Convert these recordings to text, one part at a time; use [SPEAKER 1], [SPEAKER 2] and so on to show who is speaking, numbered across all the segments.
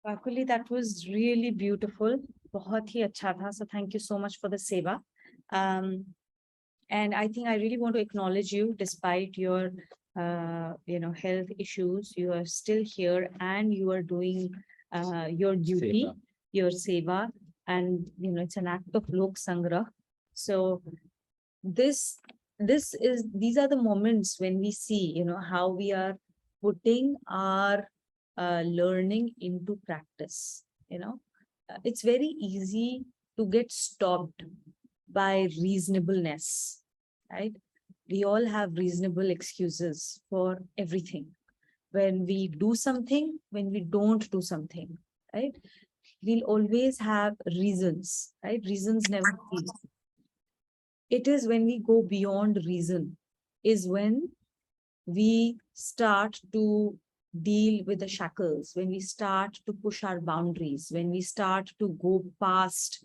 [SPEAKER 1] Akuli, that was really beautiful. बहुत ही अच्छा था. So thank you so much for the seva. Um, and I think I really want to acknowledge you, despite your, health issues. You are still here and you are doing your duty,
[SPEAKER 2] Seva.
[SPEAKER 1] your seva, and it's an act of lok sangrah. So this these are the moments when we see how we are putting our learning into practice. It's very easy to get stopped by reasonableness, right? We all have reasonable excuses for everything. When we do something, when we don't do something, right? We'll always have reasons, right? Reasons never cease. It is when we go beyond reason, is when we start to deal with the shackles, when we start to push our boundaries, when we start to go past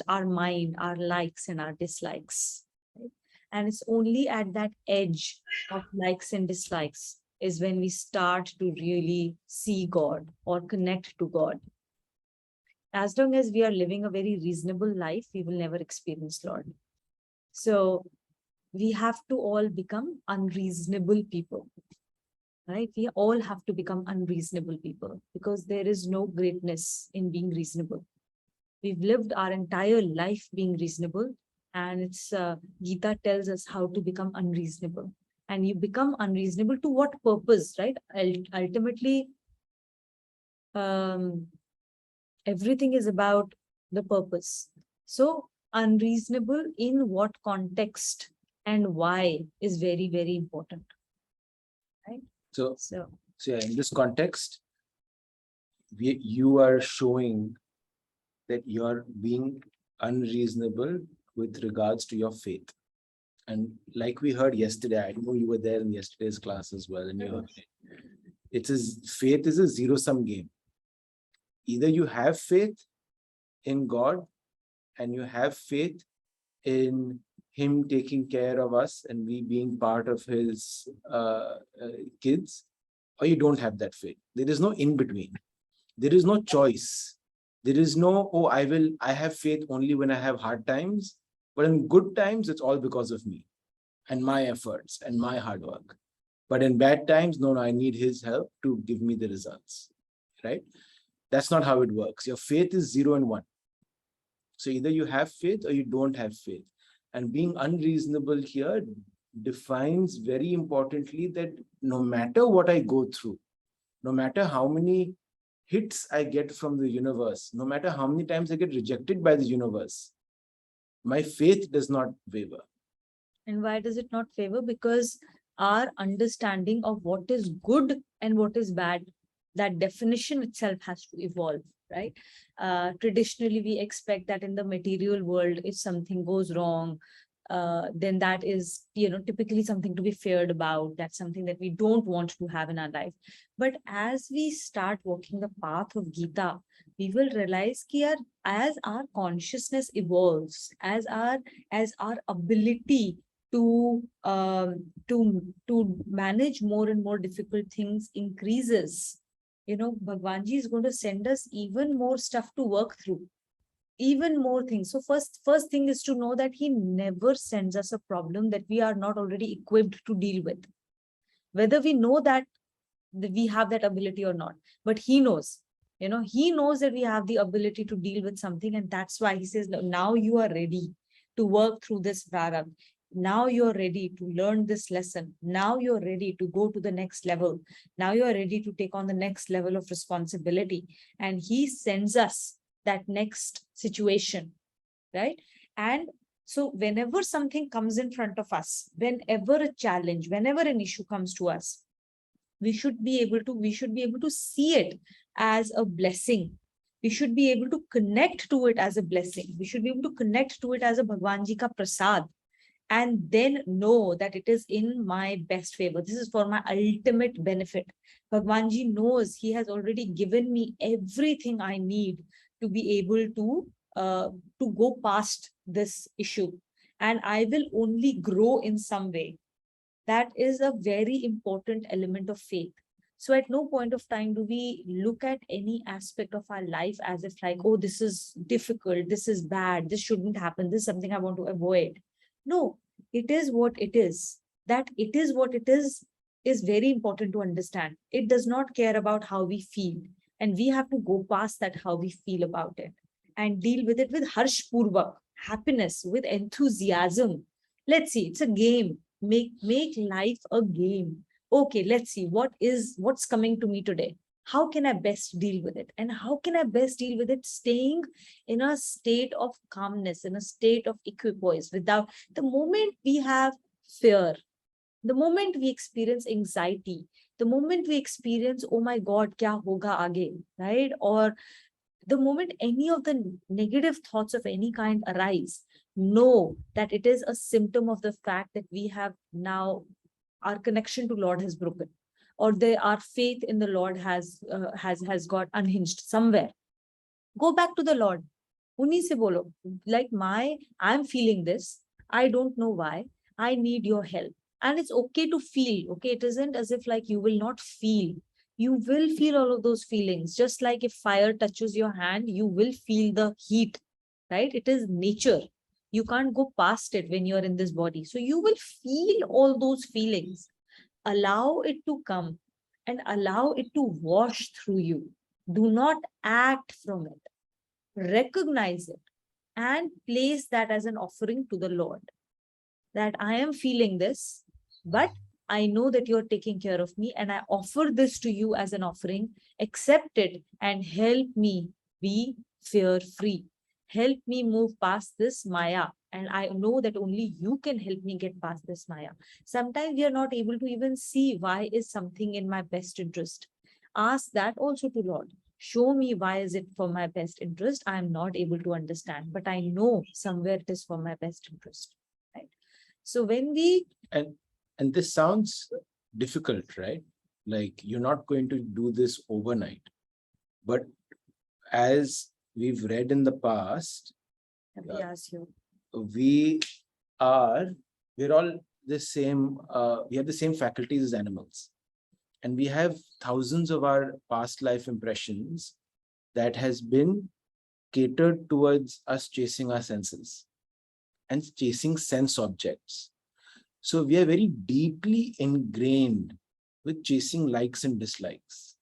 [SPEAKER 1] our mind, our likes and our dislikes. Right? And it's only at that edge of likes and dislikes is when we start to really see God or connect to God. As long as we are living a very reasonable life, we will never experience Lord. So we have to all become unreasonable people, right? We all have to become unreasonable people because there is no greatness in being reasonable. We've lived our entire life being reasonable, and it's Gita tells us how to become unreasonable. And you become unreasonable to what purpose, right? Ultimately, everything is about the purpose. So unreasonable in what context and why is very, very important. Right?
[SPEAKER 2] So yeah, in this context, you are showing that you're being unreasonable with regards to your faith. And like we heard yesterday, I know you were there in yesterday's class as well, and you heard faith is a zero-sum game. Either you have faith in God and you have faith in Him taking care of us and we being part of His kids, or you don't have that faith. There is no in between. There is no choice. There is no, oh, I have faith only when I have hard times, but in good times, it's all because of me and my efforts and my hard work. But in bad times, no, I need His help to give me the results, right? That's not how it works. Your faith is 0 and 1. So either you have faith or you don't have faith. And being unreasonable here defines very importantly that no matter what I go through, no matter how many hits I get from the universe, no matter how many times I get rejected by the universe, my faith does not waver.
[SPEAKER 1] And why does it not favor? Because our understanding of what is good and what is bad, that definition itself has to evolve, right? Traditionally, we expect that in the material world, if something goes wrong, then that is, typically something to be feared about. That's something that we don't want to have in our life. But as we start walking the path of Gita, we will realize that as our consciousness evolves, as our ability to manage more and more difficult things increases, Bhagwanji is going to send us even more stuff to work through, even more things. So first thing is to know that he never sends us a problem that we are not already equipped to deal with, whether we know that we have that ability or not. But he knows, he knows that we have the ability to deal with something, and that's why he says, now you are ready to work through this prarabdha. Now you're ready to learn this lesson. Now you're ready to go to the next level. Now you're ready to take on the next level of responsibility. And he sends us that next situation, right? And so whenever something comes in front of us, whenever a challenge, whenever an issue comes to us, we should be able to see it as a blessing. We should be able to connect to it as a blessing. We should be able to connect to it as a Bhagwanji ka prasad, and then know that it is in my best favor. This is for my ultimate benefit. Bhagwanji knows he has already given me everything I need to be able to go past this issue. And I will only grow in some way. That is a very important element of faith. So at no point of time do we look at any aspect of our life as if like, oh, this is difficult, this is bad, this shouldn't happen, this is something I want to avoid. No, it is what it is. That it is what it is very important to understand. It does not care about how we feel. And we have to go past that, how we feel about it, and deal with it with harshpurvak, happiness, with enthusiasm. Let's see, it's a game. Make life a game. Okay, let's see what's coming to me today. How can I best deal with it? And how can I best deal with it? Staying in a state of calmness, in a state of equipoise, without the moment we have fear, the moment we experience anxiety, the moment we experience, oh my God, kya hoga aage, right? Or the moment any of the negative thoughts of any kind arise, know that it is a symptom of the fact that we have now, our connection to Lord has broken, or our faith in the Lord has got unhinged somewhere. Go back to the Lord. Unhi se bolo, like I'm feeling this. I don't know why. I need your help. And it's okay to feel. Okay, it isn't as if like you will not feel. You will feel all of those feelings. Just like if fire touches your hand, you will feel the heat, right? It is nature. You can't go past it when you're in this body. So you will feel all those feelings. Allow it to come and allow it to wash through you. Do not act from it. Recognize it and place that as an offering to the Lord. That I am feeling this, but I know that you're taking care of me, and I offer this to you as an offering. Accept it and help me be fear free. Help me move past this Maya. And I know that only you can help me get past this Maya. Sometimes we are not able to even see why is something in my best interest. Ask that also to Lord. Show me why is it for my best interest. I am not able to understand, but I know somewhere it is for my best interest. Right. So when we
[SPEAKER 2] And this sounds difficult, right? Like you're not going to do this overnight. But as we've read in the past,
[SPEAKER 1] ask you,
[SPEAKER 2] we are, we're all the same, we have the same faculties as animals. And we have thousands of our past life impressions that has been catered towards us chasing our senses and chasing sense objects. So we are very deeply ingrained with chasing likes and dislikes.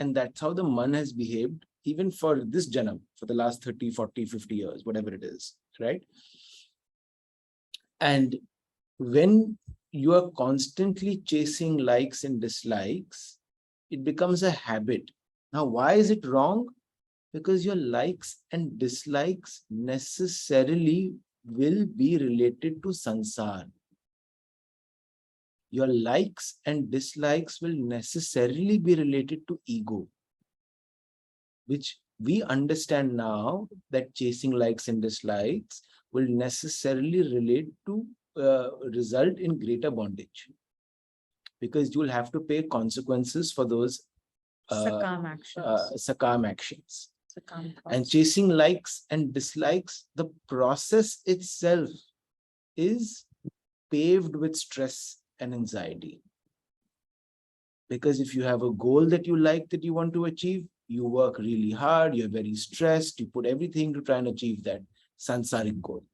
[SPEAKER 2] And that's how the man has behaved even for this janam, for the last 30, 40, 50 years, whatever it is, right? And when you are constantly chasing likes and dislikes, it becomes a habit. Now, why is it wrong? Because your likes and dislikes necessarily will be related to sansar. Your likes and dislikes will necessarily be related to ego, which we understand now that chasing likes and dislikes will necessarily relate to result in greater bondage, because you will have to pay consequences for those
[SPEAKER 1] sakam actions.
[SPEAKER 2] sakam actions.
[SPEAKER 1] Sakam
[SPEAKER 2] And
[SPEAKER 1] thoughts.
[SPEAKER 2] chasing likes and dislikes, the process itself is paved with stress and anxiety. Because if you have a goal that you like, that you want to achieve, you work really hard, you're very stressed, you put everything to try and achieve that sansaric goal.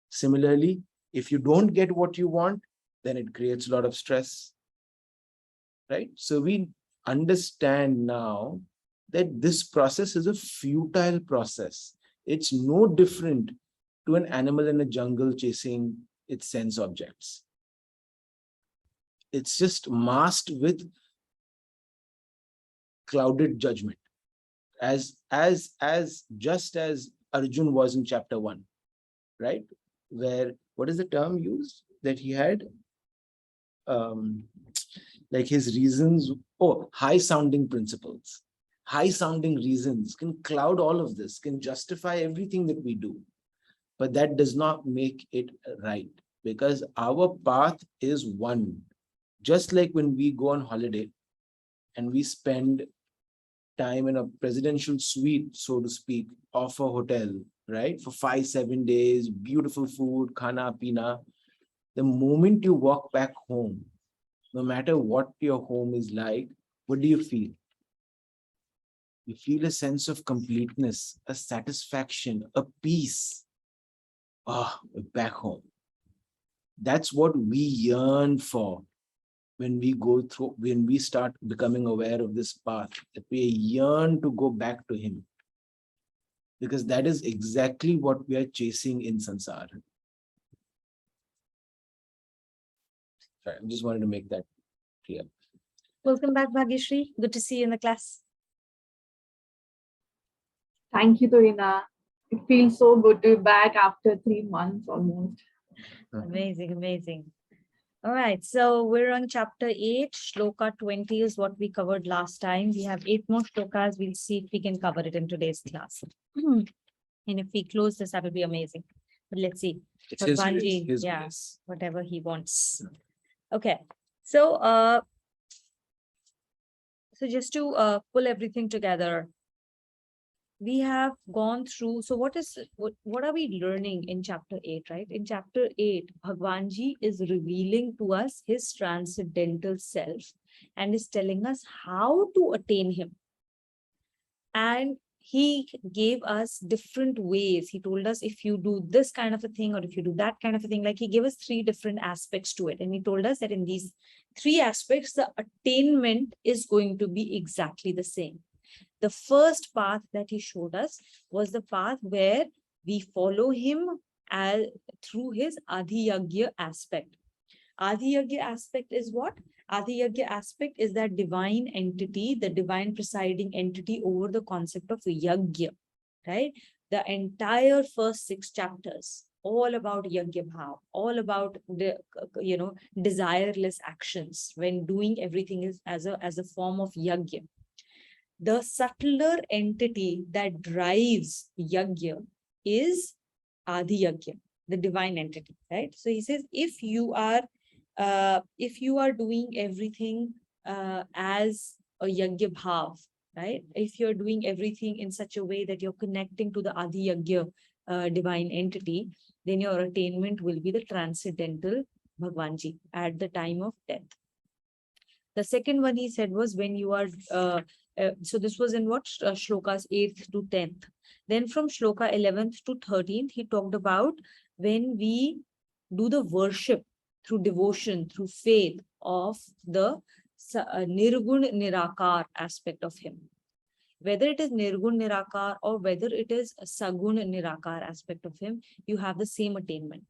[SPEAKER 2] Similarly, if you don't get what you want, then it creates a lot of stress, right? So we understand now that this process is a futile process. It's no different to an animal in a jungle chasing its sense objects. It's just masked with clouded judgment, as just as Arjun was in chapter 1, right? Where, what is the term used that he had? Like his reasons, high sounding principles. High sounding reasons can cloud all of this, can justify everything that we do. But that does not make it right, because our path is one. Just like when we go on holiday and we spend time in a presidential suite, so to speak, of a hotel, right? For 5-7 days, beautiful food, khana, pina. The moment you walk back home, no matter what your home is like, what do you feel? You feel a sense of completeness, a satisfaction, a peace. We're back home. That's what we yearn for when we start becoming aware of this path, that we yearn to go back to him. Because that is exactly what we are chasing in samsara. Sorry, I just wanted to make that clear.
[SPEAKER 1] Welcome back, Bhagyashree. Good to see you in the class.
[SPEAKER 3] Thank you, Torina. It feels so good to be back after 3 months almost.
[SPEAKER 1] Amazing, amazing. All right, so we're on chapter 8. Shloka 20 is what we covered last time. We have 8 more shlokas. We'll see if we can cover it in today's class. And if we close this, that will be amazing. But let's see.
[SPEAKER 2] It's his
[SPEAKER 1] Bhagwanji,
[SPEAKER 2] grace, his
[SPEAKER 1] yeah,
[SPEAKER 2] grace.
[SPEAKER 1] whatever he wants. Okay, so just to pull everything together, we have gone through. So what are we learning in chapter 8, right? In chapter 8, Bhagwanji is revealing to us his transcendental self and is telling us how to attain him. And he gave us different ways. He told us if you do this kind of a thing, or if you do that kind of a thing, like he gave us 3 different aspects to it. And he told us that in these 3 aspects, the attainment is going to be exactly the same. The first path that he showed us was the path where we follow him through his Adhiyagya aspect. Adhiyagya aspect is what? Adhiyagya aspect is that divine entity, the divine presiding entity over the concept of yagya, right? The entire first 6 chapters, all about yagya bhav, all about the, desireless actions when doing everything is as a form of yagya. The subtler entity that drives yagya is Adhiyagya, the divine entity, right? So he says, if you are doing everything as a yagya bhav, right? If you're doing everything in such a way that you're connecting to the Adhiyagya divine entity, then your attainment will be the transcendental Bhagwanji at the time of death. The second one he said was when you are, so this was in what? Shlokas 8th to 10th. Then from Shloka 11th to 13th, he talked about when we do the worship through devotion, through faith of the Nirgun Nirakar aspect of him. Whether it is Nirgun Nirakar or whether it is a Sagun Nirakar aspect of him, you have the same attainment.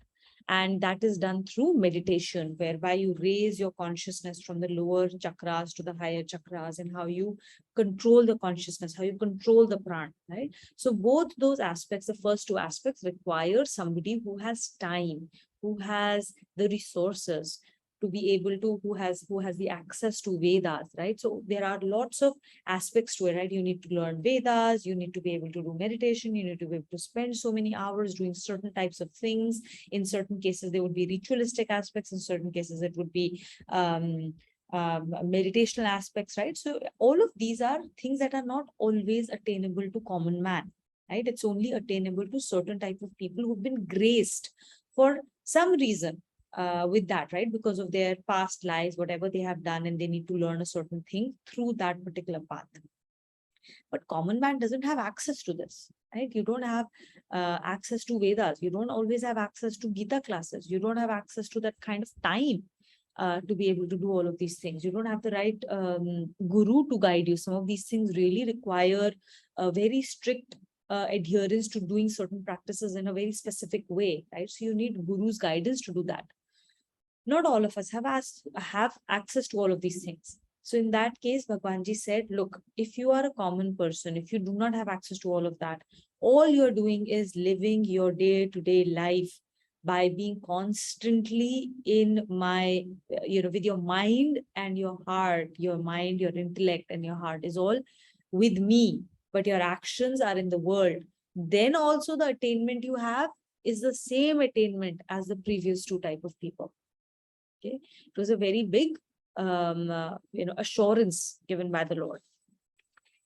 [SPEAKER 1] And that is done through meditation, whereby you raise your consciousness from the lower chakras to the higher chakras, and how you control the consciousness, how you control the prana, right? So both those aspects, the first 2 aspects, require somebody who has time, who has the resources to be able to, who has the access to Vedas, right? So there are lots of aspects to it, right? You need to learn Vedas, you need to be able to do meditation, you need to be able to spend so many hours doing certain types of things. In certain cases, there would be ritualistic aspects. In certain cases, it would be meditational aspects, right? So all of these are things that are not always attainable to common man, right? It's only attainable to certain type of people who've been graced for some reason with that, right? Because of their past lives, whatever they have done, and they need to learn a certain thing through that particular path. But common man doesn't have access to this, right? You don't have access to Vedas. You don't always have access to Gita classes. You don't have access to that kind of time to be able to do all of these things. You don't have the right guru to guide you. Some of these things really require a very strict adherence to doing certain practices in a very specific way, right? So you need guru's guidance to do that. Not all of us have access to all of these things. So in that case, Bhagwanji said, look, if you are a common person, if you do not have access to all of that, all you're doing is living your day-to-day life by being constantly in my, with your mind and your heart, your mind, your intellect and your heart is all with me, but your actions are in the world. Then also the attainment you have is the same attainment as the previous 2 type of people. Okay, it was a very big, assurance given by the Lord.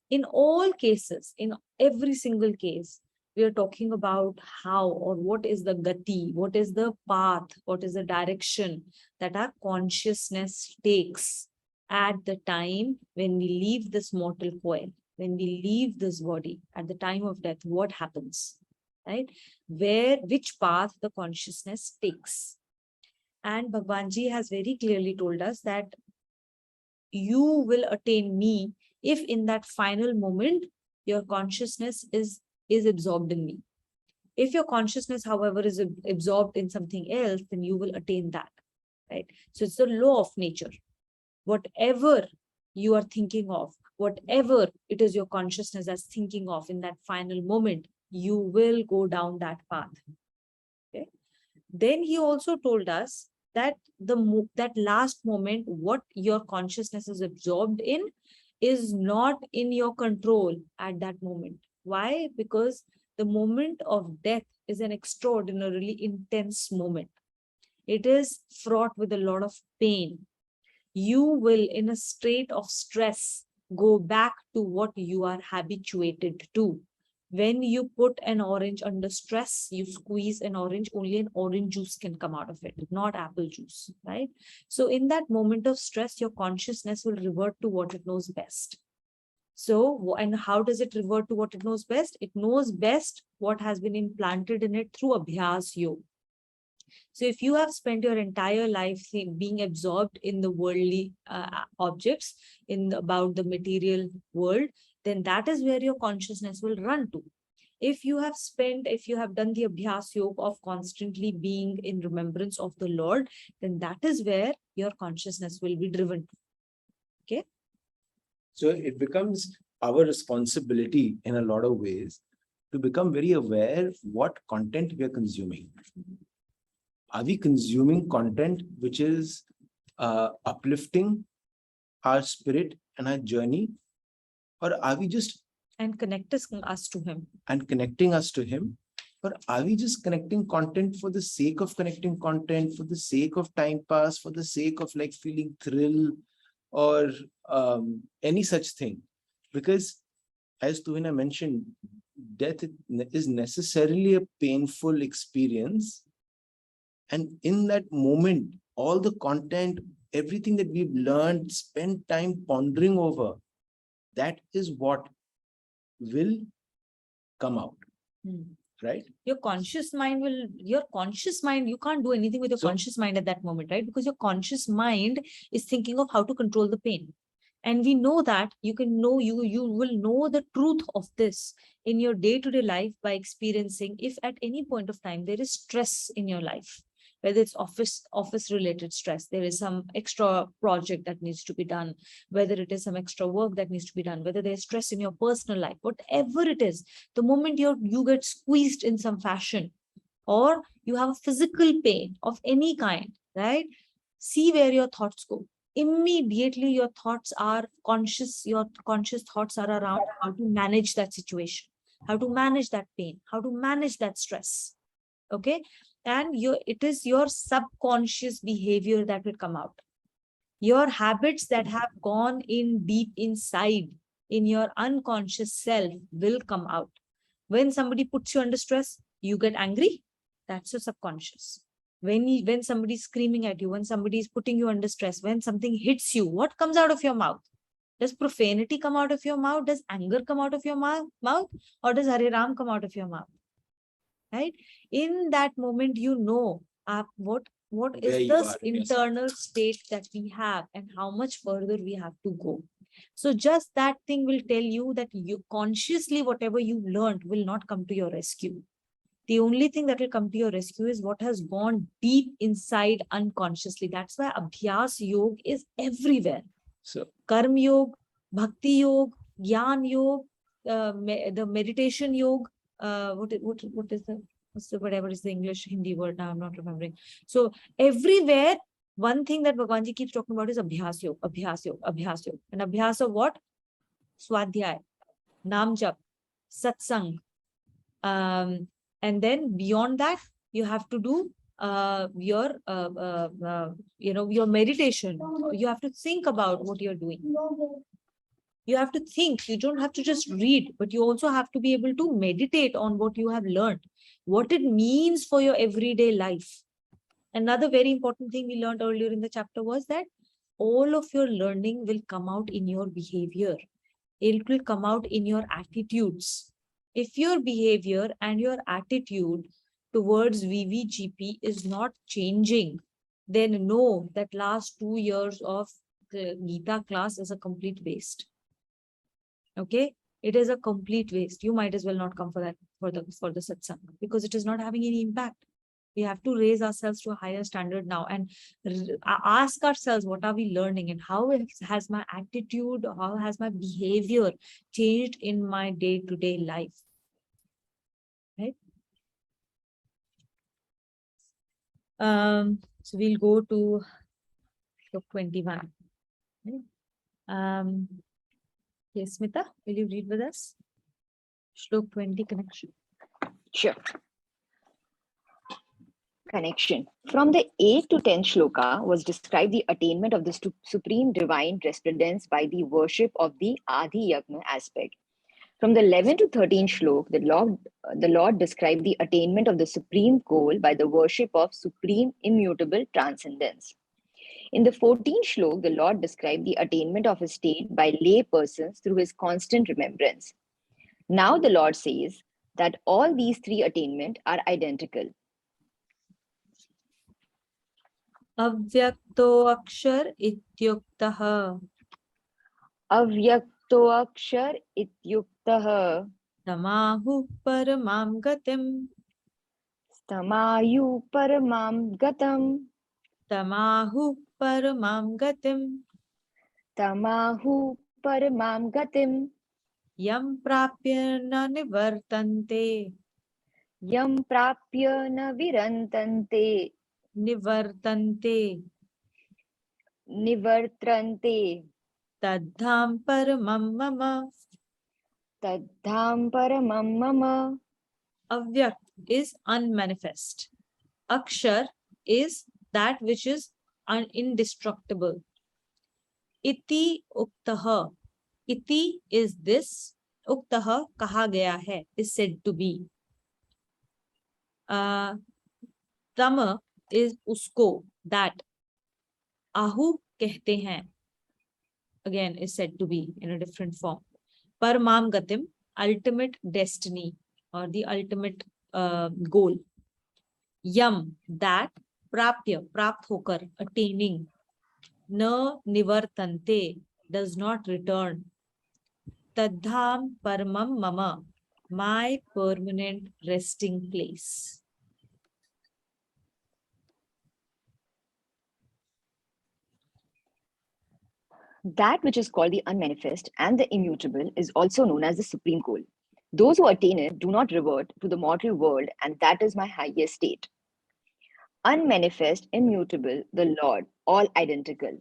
[SPEAKER 1] In all cases, in every single case, we are talking about how or what is the gati, what is the path, what is the direction that our consciousness takes at the time when we leave this mortal coil, when we leave this body, at the time of death, what happens, right? Which path the consciousness takes. And Bhagwanji has very clearly told us that you will attain me if in that final moment, your consciousness is absorbed in me. If your consciousness, however, is absorbed in something else, then you will attain that, right? So it's the law of nature. Whatever you are thinking of, whatever it is your consciousness that's thinking of in that final moment, you will go down that path. Okay. Then he also told us that that last moment, what your consciousness is absorbed in, is not in your control at that moment. Why? Because the moment of death is an extraordinarily intense moment. It is fraught with a lot of pain. You will, in a state of stress, go back to what you are habituated to. When you put an orange under stress, you squeeze an orange, only an orange juice can come out of it, not apple juice, right? So in that moment of stress, your consciousness will revert to what it knows best. So, and how does it revert to what it knows best? It knows best what has been implanted in it through Abhyas Yoga. So if you have spent your entire life being absorbed in the worldly objects, about the material world, then that is where your consciousness will run to. If you have done the Abhyas Yoga of constantly being in remembrance of the Lord, then that is where your consciousness will be driven to. Okay.
[SPEAKER 2] So it becomes our responsibility in a lot of ways to become very aware what content we are consuming. Are we consuming content which is uplifting our spirit and our journey? Or are we just
[SPEAKER 1] connecting us to him?
[SPEAKER 2] Or are we just connecting content for the sake of connecting content, for the sake of time pass, for the sake of like feeling thrill or any such thing? Because as Tuhina mentioned, death is necessarily a painful experience. And in that moment, all the content, everything that we've learned, spent time pondering over, that is what will come out. Right?
[SPEAKER 1] Your conscious mind, you can't do anything with your conscious mind at that moment, right? Because your conscious mind is thinking of how to control the pain. And we know that you will know the truth of this in your day-to-day life by experiencing, if at any point of time there is stress in your life, whether it's office related stress, there is some extra project that needs to be done, whether it is some extra work that needs to be done, whether there's stress in your personal life, whatever it is, the moment you get squeezed in some fashion, or you have a physical pain of any kind, right? See where your thoughts go. Immediately your thoughts are conscious, your conscious thoughts are around how to manage that situation, how to manage that pain, how to manage that stress. Okay. And it is your subconscious behavior that will come out. Your habits that have gone in deep inside in your unconscious self will come out. When somebody puts you under stress, you get angry. That's your subconscious. When somebody's screaming at you, when somebody is putting you under stress, when something hits you, what comes out of your mouth? Does profanity come out of your mouth? Does anger come out of your mouth? Or does Hare Ram come out of your mouth? Right? In that moment, you know what is the internal state that we have and how much further we have to go. So just that thing will tell you that you consciously, whatever you learned will not come to your rescue. The only thing that will come to your rescue is what has gone deep inside unconsciously. That's why Abhyas Yoga is everywhere.
[SPEAKER 2] So
[SPEAKER 1] Karma Yoga, Bhakti Yoga, Gyan Yoga, the meditation yoga, whatever is the English Hindi word now, I'm not remembering. So everywhere, one thing that Bhagwanji keeps talking about is Abhyas Yoga, Abhyas Yoga, Abhyas Yoga. And Abhyas of what? Swadhyay, Nam Jap, Satsang. And then beyond that, you have to do your meditation. You have to think about what you're doing. You have to think. You don't have to just read, but you also have to be able to meditate on what you have learned, what it means for your everyday life. Another very important thing we learned earlier in the chapter was that all of your learning will come out in your behavior. It will come out in your attitudes. If your behavior and your attitude towards VVGP is not changing, then know that last 2 years of the Gita class is a complete waste. Okay, it is a complete waste. You might as well not come for that, for the satsang, because it is not having any impact. We have to raise ourselves to a higher standard now and ask ourselves, what are we learning and how has my attitude, how has my behavior changed in my day-to-day life, right? So we'll go to Shlok 21. Right? Yes, Smita, will you read with us? Shlok 20 connection.
[SPEAKER 4] Sure. Connection. From the 8th to 10th shloka was described the attainment of the supreme divine resplendence by the worship of the Adi Yagna aspect. From the 11th to 13th shlok, the Lord described the attainment of the supreme goal by the worship of supreme immutable transcendence. In the 14th shlok, the Lord described the attainment of a state by lay persons through his constant remembrance. Now the Lord says that all these three attainments are identical.
[SPEAKER 1] Avyakto akshar ityuktah
[SPEAKER 4] Avyaktoakshar ityuktah
[SPEAKER 1] tamahu paramam gatim
[SPEAKER 4] stamayu paramam gatam
[SPEAKER 1] tamahu paramam gatim
[SPEAKER 4] tamahu paramam gatim
[SPEAKER 1] yam prapya na nivartante
[SPEAKER 4] yam prapya na virantante nivartrante
[SPEAKER 1] tadham paramam mama.
[SPEAKER 4] tadham paramam mama.
[SPEAKER 1] Avyak is unmanifest. Akshar is that which is indestructible. Iti uktaha. Iti is this. Uktaha kaha gaya hai is said to be. Tama is usko, that. Ahu कहते हैं, again is said to be in a different form. Paramam gatim, ultimate destiny or the ultimate goal. Yam, that. Prapya, prapt hokar, attaining. Na nivartante, does not return. Tadham paramam mama, my permanent resting place.
[SPEAKER 4] That which is called the unmanifest and the immutable is also known as the supreme goal. Those who attain it do not revert to the mortal world, and that is my highest state. Unmanifest, immutable, the Lord, all identical.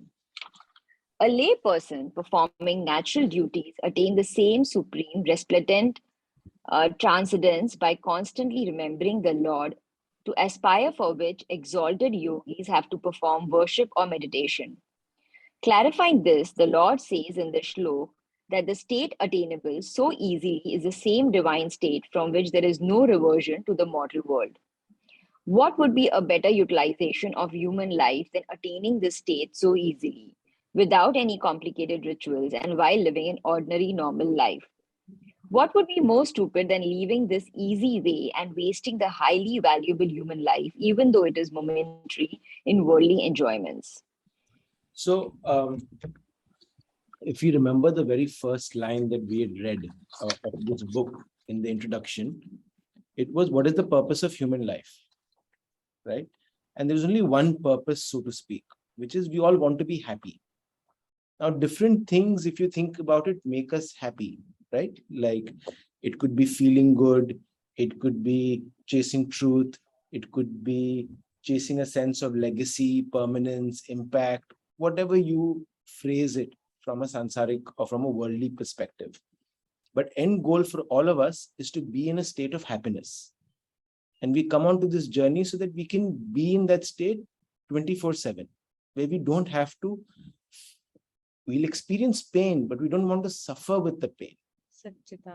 [SPEAKER 4] A lay person performing natural duties attain the same supreme, resplendent transcendence by constantly remembering the Lord, to aspire for which exalted yogis have to perform worship or meditation. Clarifying this, the Lord says in the shlok that the state attainable so easily is the same divine state from which there is no reversion to the mortal world. What would be a better utilization of human life than attaining this state so easily, without any complicated rituals and while living an ordinary, normal life? What would be more stupid than leaving this easy way and wasting the highly valuable human life, even though it is momentary, in worldly enjoyments?
[SPEAKER 2] So, if you remember the very first line that we had read of this book in the introduction, it was, what is the purpose of human life? Right? And there's only one purpose, so to speak, which is we all want to be happy. Now, different things, if you think about it, make us happy, right? Like it could be feeling good, it could be chasing truth, it could be chasing a sense of legacy, permanence, impact, whatever you phrase it from a sansaric or from a worldly perspective. But end goal for all of us is to be in a state of happiness. And we come onto this journey so that we can be in that state 24/7, where we don't have to, we'll experience pain, but we don't want to suffer with the pain.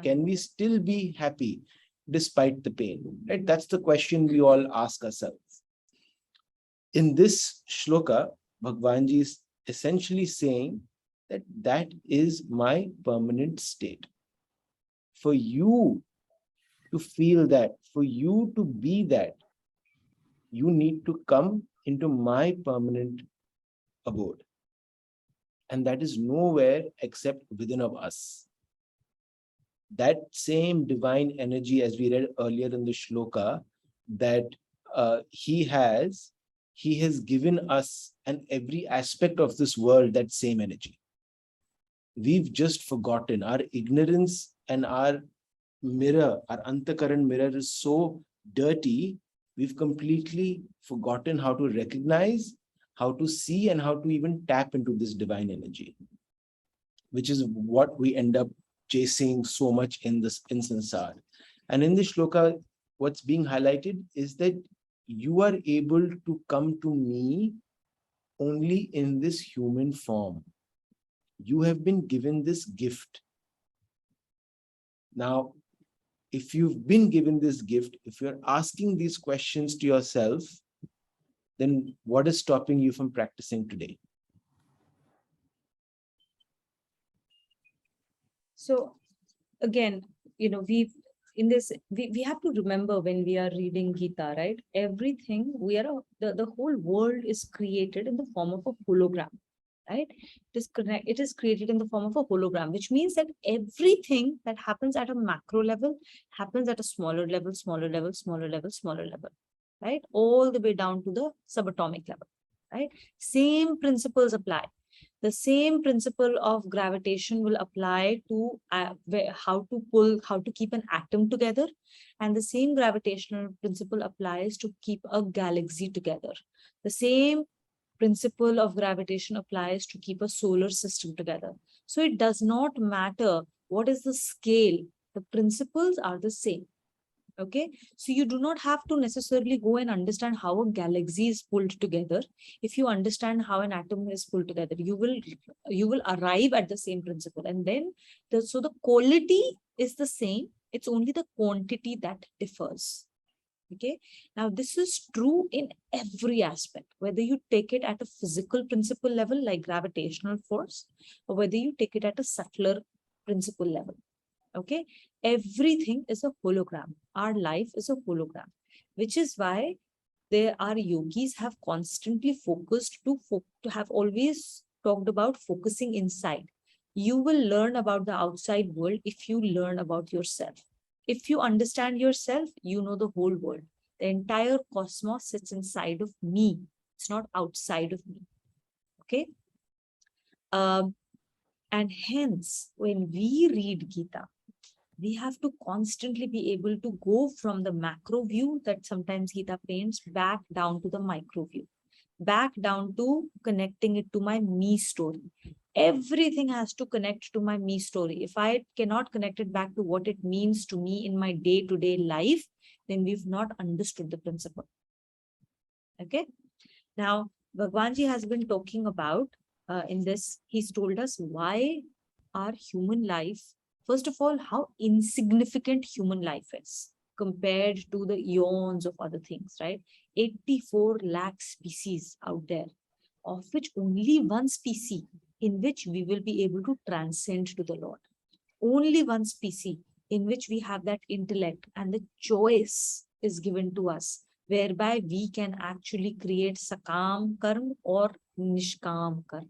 [SPEAKER 2] Can we still be happy despite the pain? Right? That's the question we all ask ourselves. In this shloka, Bhagwanji is essentially saying that that is my permanent state. For you to feel that, for you to be that, you need to come into my permanent abode. And that is nowhere except within of us. That same divine energy, as we read earlier in the shloka, that he has given us and every aspect of this world that same energy. We've just forgotten. Our ignorance and our mirror, our antakaran mirror is so dirty, we've completely forgotten how to recognize, how to see, and how to even tap into this divine energy, which is what we end up chasing so much in sansar. And in this shloka, what's being highlighted is that you are able to come to me only in this human form. You have been given this gift. Now, if you've been given this gift, if you're asking these questions to yourself, then what is stopping you from practicing today?
[SPEAKER 1] So again, we have to remember when we are reading Gita, right? Everything the whole world is created in the form of a hologram, right? It is created in the form of a hologram, which means that everything that happens at a macro level happens at a smaller level, right? All the way down to the subatomic level, right? Same principles apply. The same principle of gravitation will apply to how to keep an atom together. And the same gravitational principle applies to keep a galaxy together. The same principle of gravitation applies to keep a solar system together. So it does not matter what is the scale, the principles are the same. Okay, so you do not have to necessarily go and understand how a galaxy is pulled together. If you understand how an atom is pulled together, you will arrive at the same principle. And then so the quality is the same, it's only the quantity that differs. Okay, now this is true in every aspect, whether you take it at a physical principle level like gravitational force, or whether you take it at a subtler principle level. Okay, everything is a hologram. Our life is a hologram, which is why our yogis have constantly focused to have always talked about focusing inside. You will learn about the outside world if you learn about yourself. If you understand yourself, you know the whole world. The entire cosmos sits inside of me. It's not outside of me. Okay. And hence, when we read Gita, we have to constantly be able to go from the macro view that sometimes Gita paints back down to the micro view, back down to connecting it to my me story. Everything has to connect to my me story. If I cannot connect it back to what it means to me in my day-to-day life, then we've not understood the principle. Okay. Now, Bhagwanji has been talking about in this, he's told us why our human life, first of all, how insignificant human life is compared to the eons of other things, right? 84 lakh species out there, of which only one species in which we will be able to transcend to the Lord. Only one species in which we have that intellect and the choice is given to us, whereby we can actually create sakam karma or nishkam karma.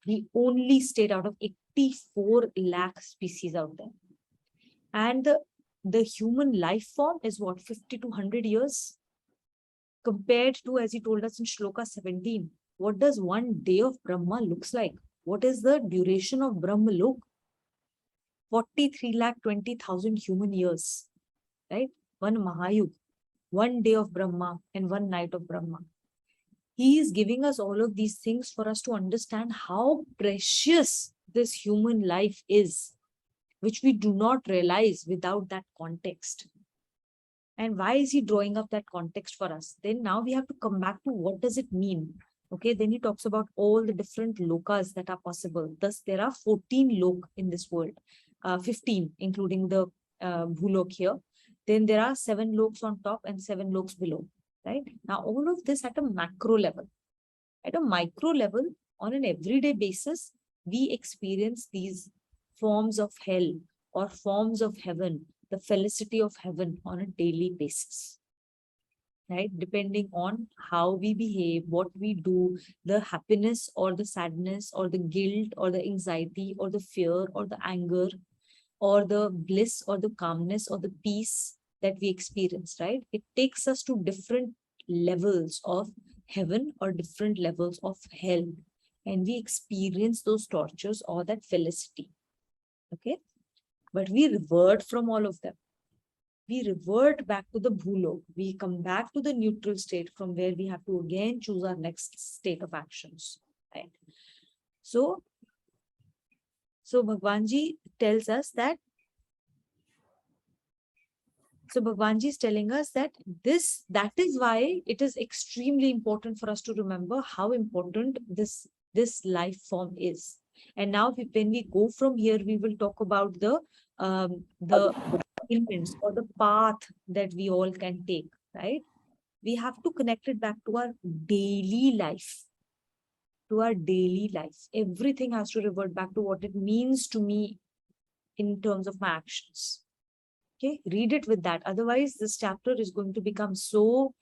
[SPEAKER 1] The only state out of 84 lakh species out there. And the human life form is what, 50 to 100 years? Compared to, as he told us in Shloka 17, what does one day of Brahma looks like? What is the duration of Brahma Lok? 43 lakh 20,000 human years, right? One Mahayug, one day of Brahma and one night of Brahma. He is giving us all of these things for us to understand how precious this human life is, which we do not realize without that context. And why is he drawing up that context for us? Then now we have to come back to what does it mean? Okay, then he talks about all the different lokas that are possible. Thus, there are 14 lok in this world, 15, including the bhulok here. Then there are 7 loks on top and 7 loks below. Right now, all of this at a macro level. At a micro level, on an everyday basis, we experience these forms of hell or forms of heaven, the felicity of heaven on a daily basis. Right? Depending on how we behave, what we do, the happiness or the sadness or the guilt or the anxiety or the fear or the anger or the bliss or the calmness or the peace that we experience, right? It takes us to different levels of heaven or different levels of hell. And we experience those tortures or that felicity. Okay? But we revert from all of them. We revert back to the bhulok. We come back to the neutral state from where we have to again choose our next state of actions. Right? So Bhagwanji tells us that. So Bhagwanji is telling us that that is why it is extremely important for us to remember how important this life form is. And now when we go from here, we will talk about the elements or the path that we all can take, right? We have to connect it back to our daily life. To our daily life. Everything has to revert back to what it means to me in terms of my actions. Okay, read it with that. Otherwise, this chapter is going to become so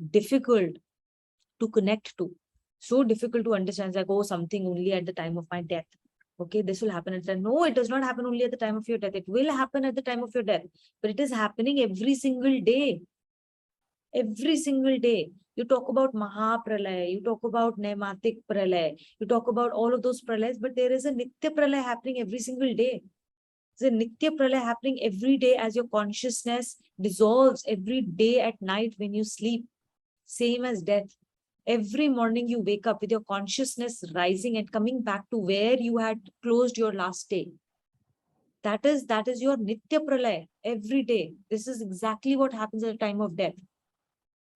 [SPEAKER 1] difficult to connect to, so difficult to understand. It's like, oh, something only at the time of my death. Okay, this will happen at the time. No, it does not happen only at the time of your death. It will happen at the time of your death, but it is happening every single day. Every single day. You talk about Mahapralaya, you talk about Naimatik Pralaya, you talk about all of those pralayas, but there is a Nitya Pralaya happening every single day. There's a Nitya Pralaya happening every day as your consciousness dissolves every day at night when you sleep. Same as death. Every morning you wake up with your consciousness rising and coming back to where you had closed your last day. That is your Nitya Pralaya every day. This is exactly what happens at the time of death.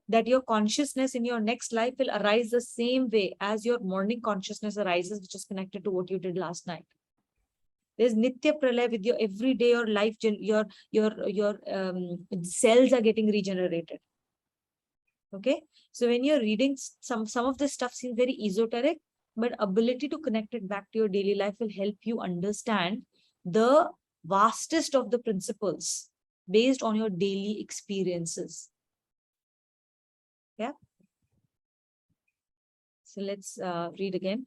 [SPEAKER 1] That your consciousness in your next life will arise the same way as your morning consciousness arises, which is connected to what you did last night. There's Nitya Pralaya with your every day, your life, your cells are getting regenerated. Okay, so when you're reading some of this stuff seems very esoteric, but ability to connect it back to your daily life will help you understand the vastest of the principles based on your daily experiences. Yeah. So let's read again.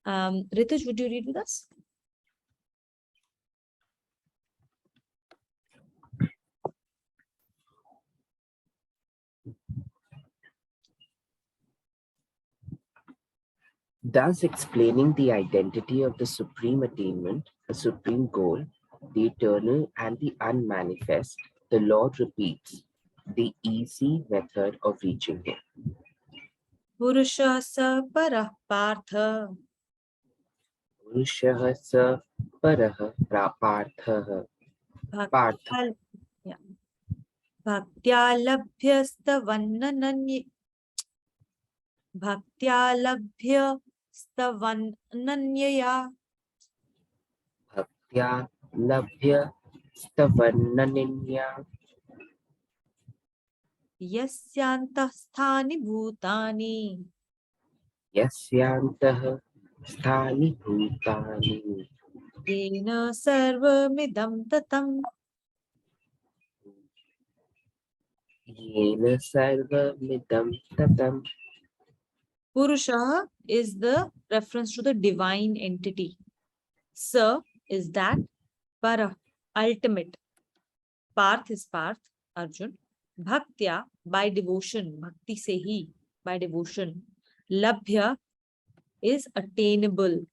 [SPEAKER 1] Rituj, would you read with us?
[SPEAKER 5] Thus explaining the identity of the supreme attainment, the supreme goal, the eternal and the unmanifest, the Lord repeats the easy method of reaching him.
[SPEAKER 1] Purusha sa parah partha.
[SPEAKER 5] Purushah sa parah partha. Partha.
[SPEAKER 1] Yeah. Bhaktya labhyastavanananya. Bhaktya labhyastavananyaya.
[SPEAKER 5] Bhaktya labhya stavananinya.
[SPEAKER 1] Yasyantah sthani bhutani.
[SPEAKER 5] Yasyantah sthani bhutani.
[SPEAKER 1] Yena sarvamidam tatam.
[SPEAKER 5] Yena sarvamidam tatam.
[SPEAKER 1] Purusha is the reference to the divine entity. Sa is that. Para, ultimate. Parth is Parth, Arjun. Bhaktya, by devotion. Bhakti se hi, by devotion. Labhya is attainable.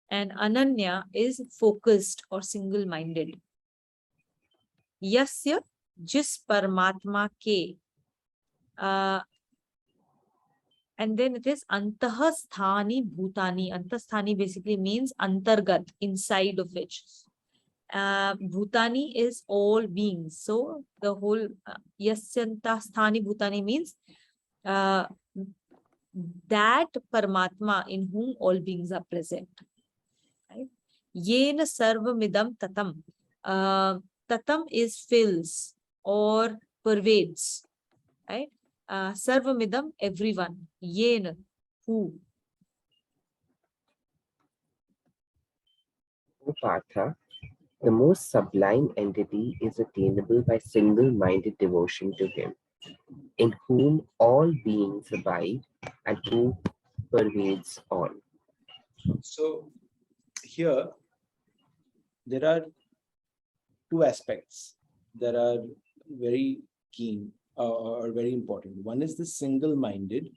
[SPEAKER 1] And Ananya is focused or single-minded. Yasya, jis Paramatma ke. And then it is Antahasthani Bhutani. Antahasthani basically means Antargat, inside of which. Bhutani is all beings. So the whole Yasyantahasthani Bhutani means that Paramatma in whom all beings are present. Right? Yena sarvamidam tatam. Tatam is fills or pervades. Right? Sarvamidam, everyone. Yena, who.
[SPEAKER 5] Partha, the most sublime entity is attainable by single-minded devotion to him, in whom all beings abide and who pervades all.
[SPEAKER 2] So here there are two aspects that are very keen or very important. One is the single-minded,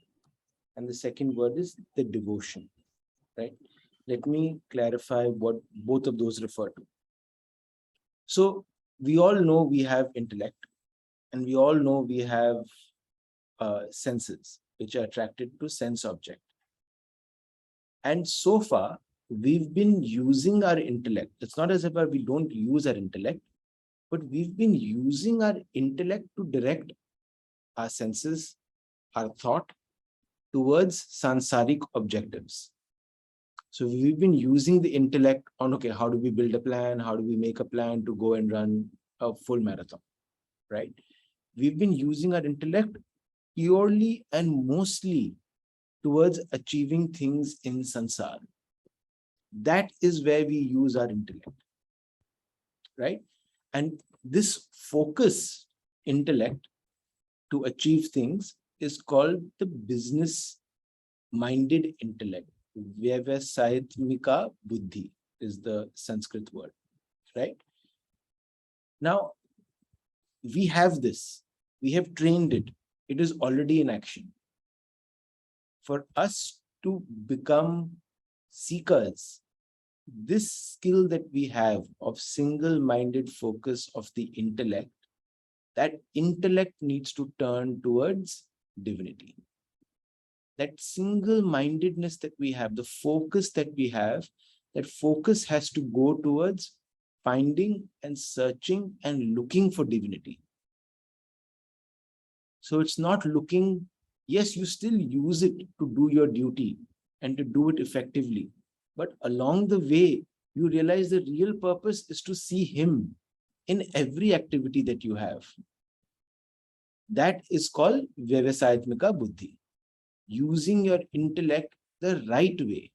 [SPEAKER 2] and the second word is the devotion, right? Let me clarify what both of those refer to. So we all know we have intellect, and we all know we have senses which are attracted to sense object. And so far, we've been using our intellect. It's not as if we don't use our intellect, but we've been using our intellect to direct our senses, our thought towards sansaric objectives. So we've been using the intellect on, okay, how do we build a plan? How do we make a plan to go and run a full marathon, right? We've been using our intellect purely and mostly towards achieving things in sansar. That is where we use our intellect, right? And this focus intellect to achieve things is called the business-minded intellect. Vyavasayatmika buddhi is the Sanskrit word, right? Now, we have this. We have trained it. It is already in action. For us to become seekers, this skill that we have of single-minded focus of the intellect, that intellect needs to turn towards divinity. That single-mindedness that we have, the focus that we have, that focus has to go towards finding and searching and looking for divinity. So it's not looking, yes, you still use it to do your duty and to do it effectively. But along the way, you realize the real purpose is to see him in every activity that you have. That is called Vyavasayatmika buddhi. Using your intellect the right way,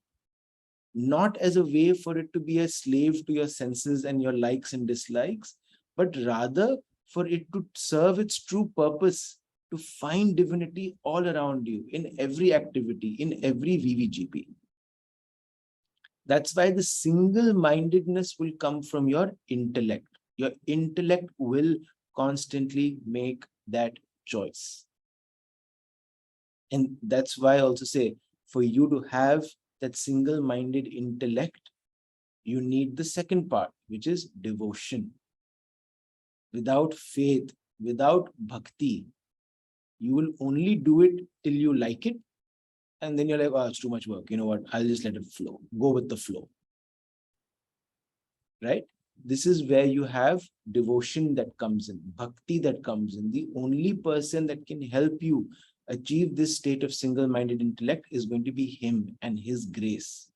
[SPEAKER 2] not as a way for it to be a slave to your senses and your likes and dislikes, but rather for it to serve its true purpose, to find divinity all around you, in every activity, in every VVGP. That's why the single-mindedness will come from your intellect. Your intellect will constantly make that choice. And that's why I also say, for you to have that single-minded intellect, you need the second part, which is devotion. Without faith, without bhakti, you will only do it till you like it. And then you're like, oh, it's too much work. You know what? I'll just let it flow. Go with the flow. Right? This is where you have devotion that comes in, bhakti that comes in. The only person that can help you achieve this state of single-minded intellect is going to be him and his grace.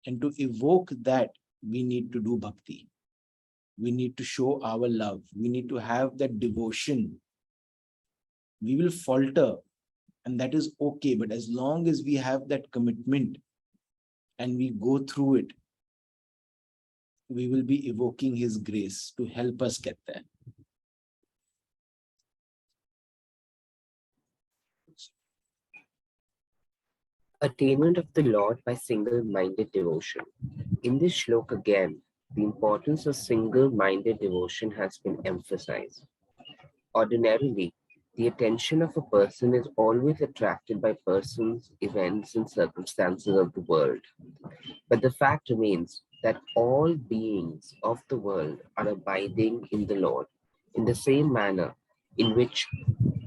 [SPEAKER 2] And to evoke that, we need to do bhakti. We need to show our love. We need to have that devotion. We will falter, and that is okay. But as long as we have that commitment and we go through it, we will be evoking his grace to help us get there.
[SPEAKER 5] Attainment of the Lord by single-minded devotion. In this shloka again, the importance of single-minded devotion has been emphasized. Ordinarily, the attention of a person is always attracted by persons, events, and circumstances of the world. But the fact remains that all beings of the world are abiding in the Lord in the same manner in which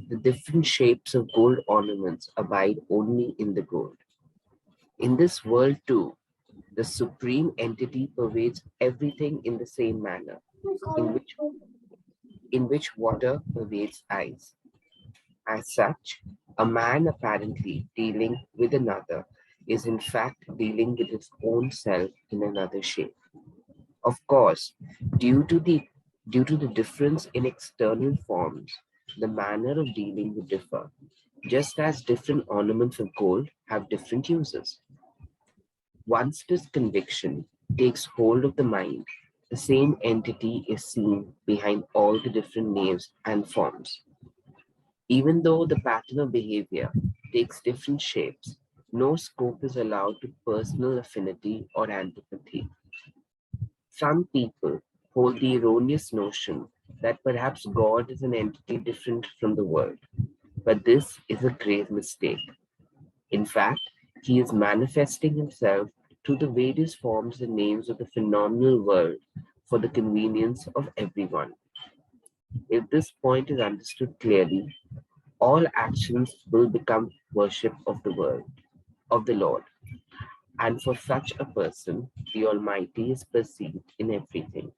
[SPEAKER 5] the different shapes of gold ornaments abide only in the gold. In this world too, the supreme entity pervades everything in the same manner in which water pervades ice. As such, a man apparently dealing with another is in fact dealing with his own self in another shape. Of course, due to the difference in external forms, the manner of dealing would differ, just as different ornaments of gold have different uses. Once this conviction takes hold of the mind, the same entity is seen behind all the different names and forms. Even though the pattern of behavior takes different shapes, no scope is allowed to personal affinity or antipathy. Some people hold the erroneous notion that perhaps God is an entity different from the world, but this is a grave mistake. In fact, he is manifesting himself through the various forms and names of the phenomenal world for the convenience of everyone. If this point is understood clearly, all actions will become worship of the world, of the Lord. And for such a person, the Almighty is perceived in everything.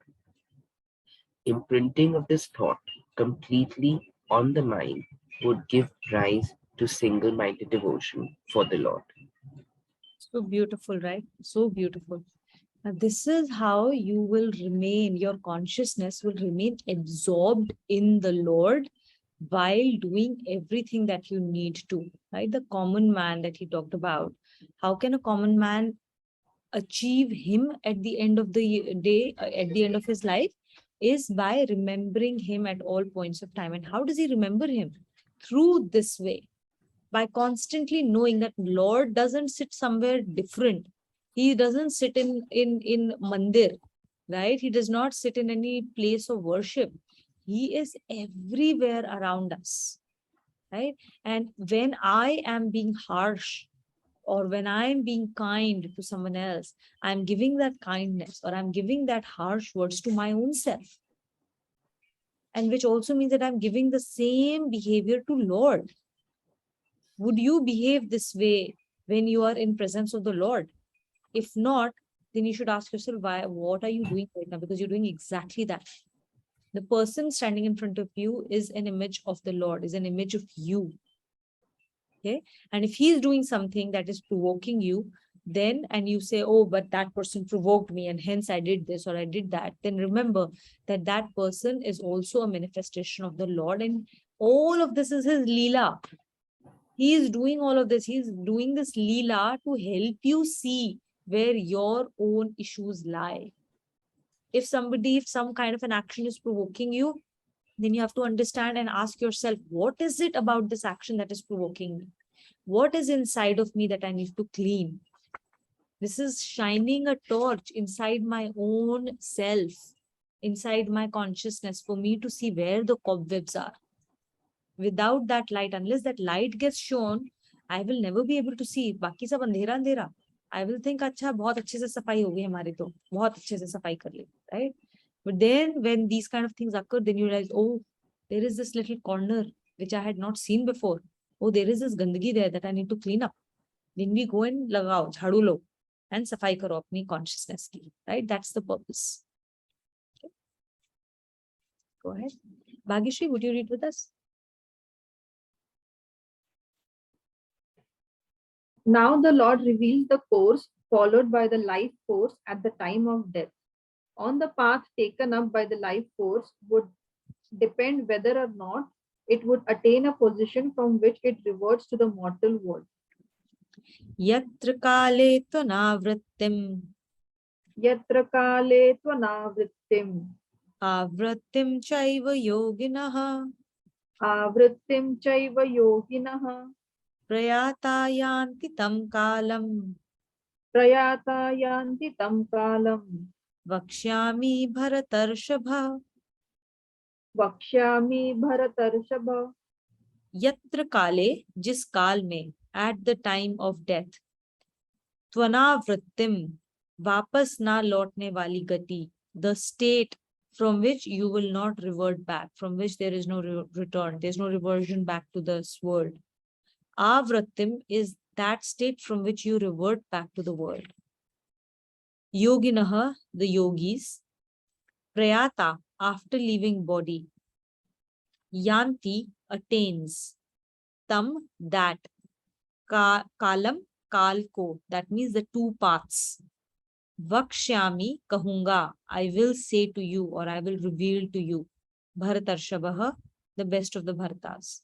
[SPEAKER 5] Imprinting of this thought completely on the mind would give rise to single-minded devotion for the Lord.
[SPEAKER 1] So beautiful, right? So beautiful. Now, this is how you will remain, your consciousness will remain absorbed in the Lord while doing everything that you need to, right? The common man that he talked about. How can a common man achieve him at the end of the day, at the end of his life? Is by remembering him at all points of time. And how does he remember him? Through this way, by constantly knowing that Lord doesn't sit somewhere different. He doesn't sit in mandir, right? He does not sit in any place of worship. He is everywhere around us, right? And when I am being harsh, or when I'm being kind to someone else, I'm giving that kindness, or I'm giving that harsh words to my own self. And which also means that I'm giving the same behavior to Lord. Would you behave this way when you are in presence of the Lord? If not, then you should ask yourself, why, what are you doing right now? Because you're doing exactly that. The person standing in front of you is an image of the Lord, is an image of you. Okay. And if he's doing something that is provoking you, then, and you say, oh, but that person provoked me and hence I did this or I did that, then remember that that person is also a manifestation of the Lord. And all of this is his Leela. He is doing all of this. He's doing this Leela to help you see where your own issues lie. If some kind of an action is provoking you, then you have to understand and ask yourself, what is it about this action that is provoking me? What is inside of me that I need to clean? This is shining a torch inside my own self, inside my consciousness, for me to see where the cobwebs are. Without that light, unless that light gets shown, I will never be able to see. बाकी सब अंधेरा अंधेरा. I will think, अच्छा बहुत अच्छे से सफाई हो गई हमारी तो बहुत अच्छे से सफाई कर ली, right? But then when these kind of things occur, then you realize, oh, there is this little corner which I had not seen before. Oh, there is this gandagi there that I need to clean up. Then we go and लगाओ झाड़ू लो and सफाई करो अपनी consciousness की, right? That's the purpose. Okay. Go ahead. Bhagishri, would you read with us?
[SPEAKER 3] Now the Lord reveals the course followed by the life force at the time of death. On the path taken up by the life force would depend whether or not it would attain a position from which it reverts to the mortal world.
[SPEAKER 1] Yatra kale tvanavrittim
[SPEAKER 3] Yatra kale tvanavrittim
[SPEAKER 1] avrittim chaiva yoginaha
[SPEAKER 3] avrittim chaiva yoginaha
[SPEAKER 1] prayata yanti tam kalam
[SPEAKER 3] prayata yanti tam kalam
[SPEAKER 1] vakshyami bharatarshabha.
[SPEAKER 3] vakshyami bharatarshabha.
[SPEAKER 1] Yatra kale, jis kaal mein, at the time of death. Tvanavrittim, वापस ना लौटने वाली गति, the state from which you will not revert back, from which there is no return, there's no reversion back to this world. Avrittim is that state from which you revert back to the world. Yoginaha, the yogis. Prayata, after leaving body. Yanti, attains. Tam, that. Kalam, kal ko, that means the two paths. Vakshyami, kahunga, I will say to you or I will reveal to you. Bharatarshabha, the best of the Bharatas.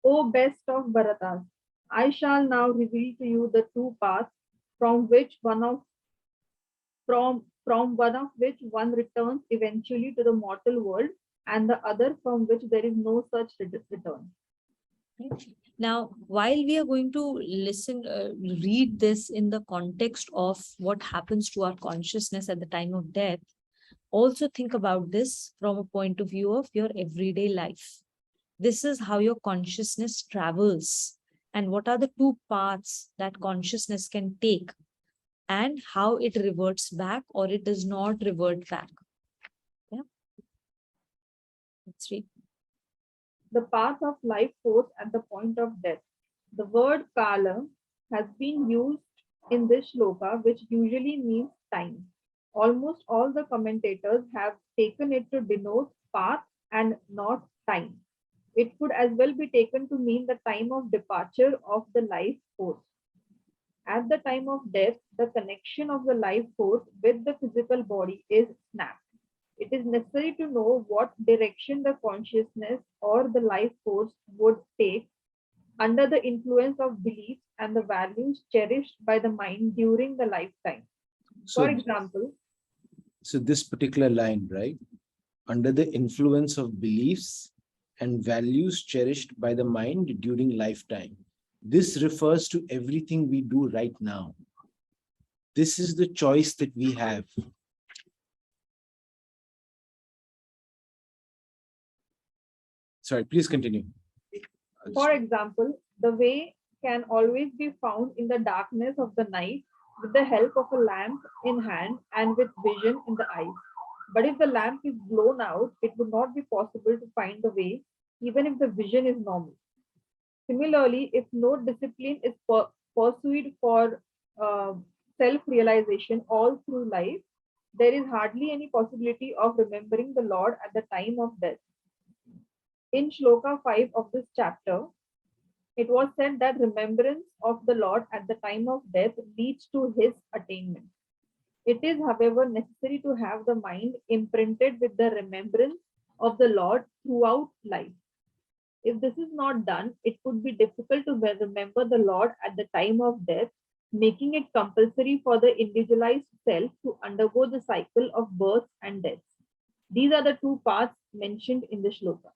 [SPEAKER 3] O best of Bharatas, I shall now reveal to you the two paths from one of which one returns eventually to the mortal world, and the other from which there is no such return.
[SPEAKER 1] Right? Now, while we are going to read this in the context of what happens to our consciousness at the time of death, also think about this from a point of view of your everyday life. This is how your consciousness travels, and what are the two paths that consciousness can take, and how it reverts back or it does not revert back. Yeah. Let's read.
[SPEAKER 3] The path of life force at the point of death. The word kala has been used in this shloka, which usually means time. Almost all the commentators have taken it to denote path and not time. It could as well be taken to mean the time of departure of the life force. At the time of death, the connection of the life force with the physical body is snapped. It is necessary to know what direction the consciousness or the life force would take under the influence of beliefs and the values cherished by the mind during the lifetime.
[SPEAKER 2] So,
[SPEAKER 3] For example,
[SPEAKER 2] so this particular line, right? Under the influence of beliefs and values cherished by the mind during lifetime. This refers to everything we do right now. This is the choice that we have. Sorry, please continue.
[SPEAKER 3] for example, the way can always be found in the darkness of the night with the help of a lamp in hand and with vision in the eyes. But if the lamp is blown out, it would not be possible to find the way, even if the vision is normal. Similarly, if no discipline is pursued for self-realization all through life, there is hardly any possibility of remembering the Lord at the time of death. In Shloka 5 of this chapter, it was said that remembrance of the Lord at the time of death leads to his attainment. It is, however, necessary to have the mind imprinted with the remembrance of the Lord throughout life. If this is not done, it would be difficult to remember the Lord at the time of death, making it compulsory for the individualized self to undergo the cycle of birth and death. These are the two paths mentioned in the shloka.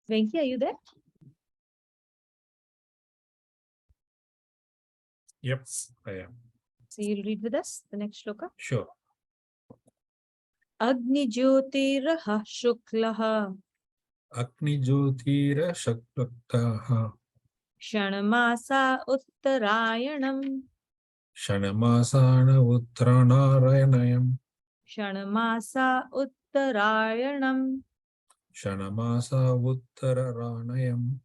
[SPEAKER 1] Venki, are you there?
[SPEAKER 6] Yep, I am.
[SPEAKER 1] So you'll read with us the next shloka.
[SPEAKER 6] Sure.
[SPEAKER 1] Agni Jyotirah Shuklaha
[SPEAKER 6] Agni Jyotira Shaklaktaha
[SPEAKER 1] Shanamasa Uttarayanam
[SPEAKER 6] Shanamasana Uttranarayanayam
[SPEAKER 1] Shanamasa Uttarayanam
[SPEAKER 6] Shanamasa Uttararanayam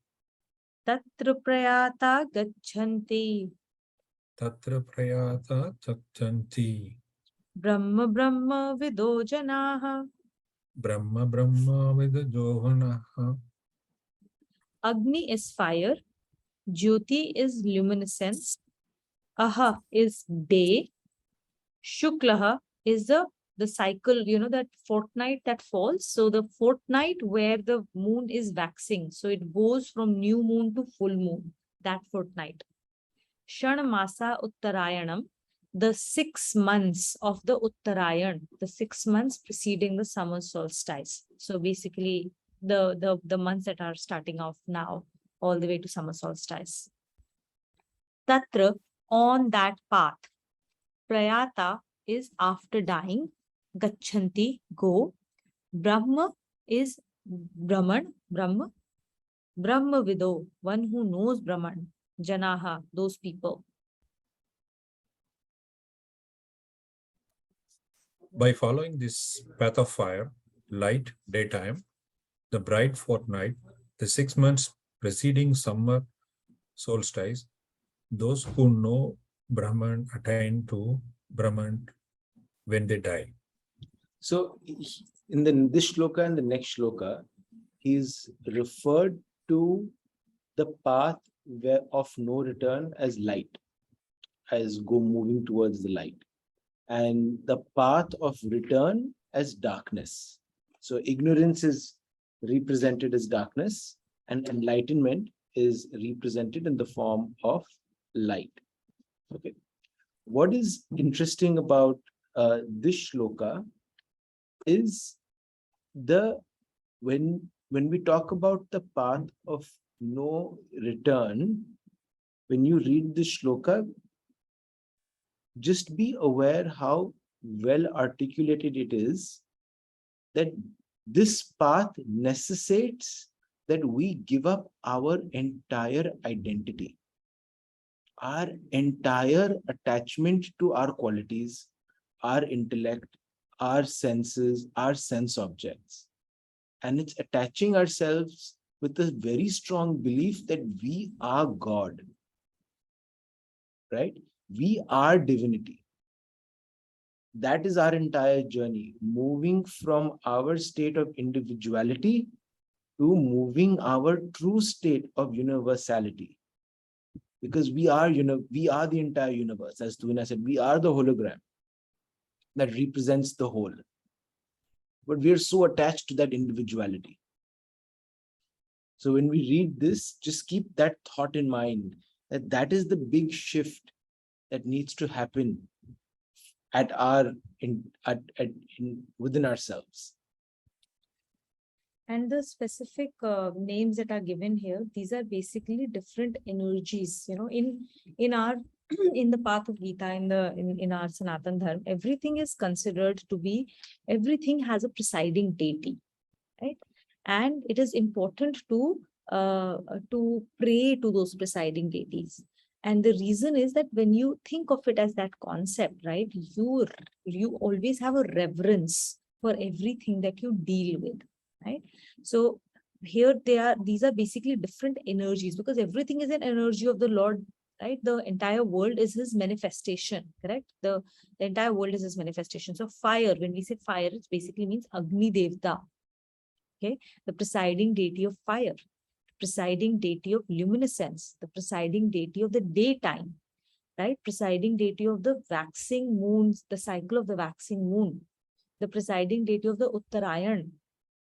[SPEAKER 1] Tatra Prayata Gachanti
[SPEAKER 6] Tatra Prayata Chakchanti
[SPEAKER 1] Brahma Brahma Vido Janaha.
[SPEAKER 6] Brahma Brahma Vidajohanaha.
[SPEAKER 1] Agni is fire, Jyoti is luminescence, Aha is day, Shuklaha is the cycle, that fortnight that falls. So the fortnight where the moon is waxing. So it goes from new moon to full moon, that fortnight. Shanamasa Uttarayanam, the 6 months of the Uttarayan, the 6 months preceding the summer solstice. So basically the months that are starting off now, all the way to summer solstice. Tatra, on that path. Prayata is after dying. Gachanti, go. Brahma is Brahman, Brahma. Brahma Vido, one who knows Brahman. Janaha, those people.
[SPEAKER 6] By following this path of fire, light, daytime, the bright fortnight, the 6 months preceding summer solstice, those who know Brahman attain to Brahman when they die.
[SPEAKER 2] So in this shloka and the next shloka, he's referred to the path of no return as light, as moving towards the light, and the path of return as darkness. So ignorance is represented as darkness, and enlightenment is represented in the form of light. Okay. What is interesting about this shloka is when we talk about the path of no return, when you read this shloka, just be aware how well articulated it is, that this path necessitates that we give up our entire identity, our entire attachment to our qualities, our intellect, our senses, our sense objects. And it's attaching ourselves with a very strong belief that we are God, right? We are divinity. That is our entire journey, moving from our state of individuality to moving our true state of universality. Because we are the entire universe. As Tuvina said, we are the hologram that represents the whole. But we are so attached to that individuality. So when we read this, just keep that thought in mind, that that is the big shift that needs to happen within ourselves.
[SPEAKER 1] And the specific names that are given here, these are basically different energies, in our in the path of Gita, in our Sanatan Dharma, everything is considered to be, everything has a presiding deity, right? And it is important to pray to those presiding deities. And the reason is that when you think of it as that concept, right, you always have a reverence for everything that you deal with, right? So here these are basically different energies, because everything is an energy of the Lord, right? The entire world is his manifestation, correct? The entire world is his manifestation. So fire, when we say fire, it basically means Agni Devta, okay? The presiding deity of fire, presiding deity of luminescence, the presiding deity of the daytime, right? Presiding deity of the waxing moons, the cycle of the waxing moon, the presiding deity of the Uttarayan.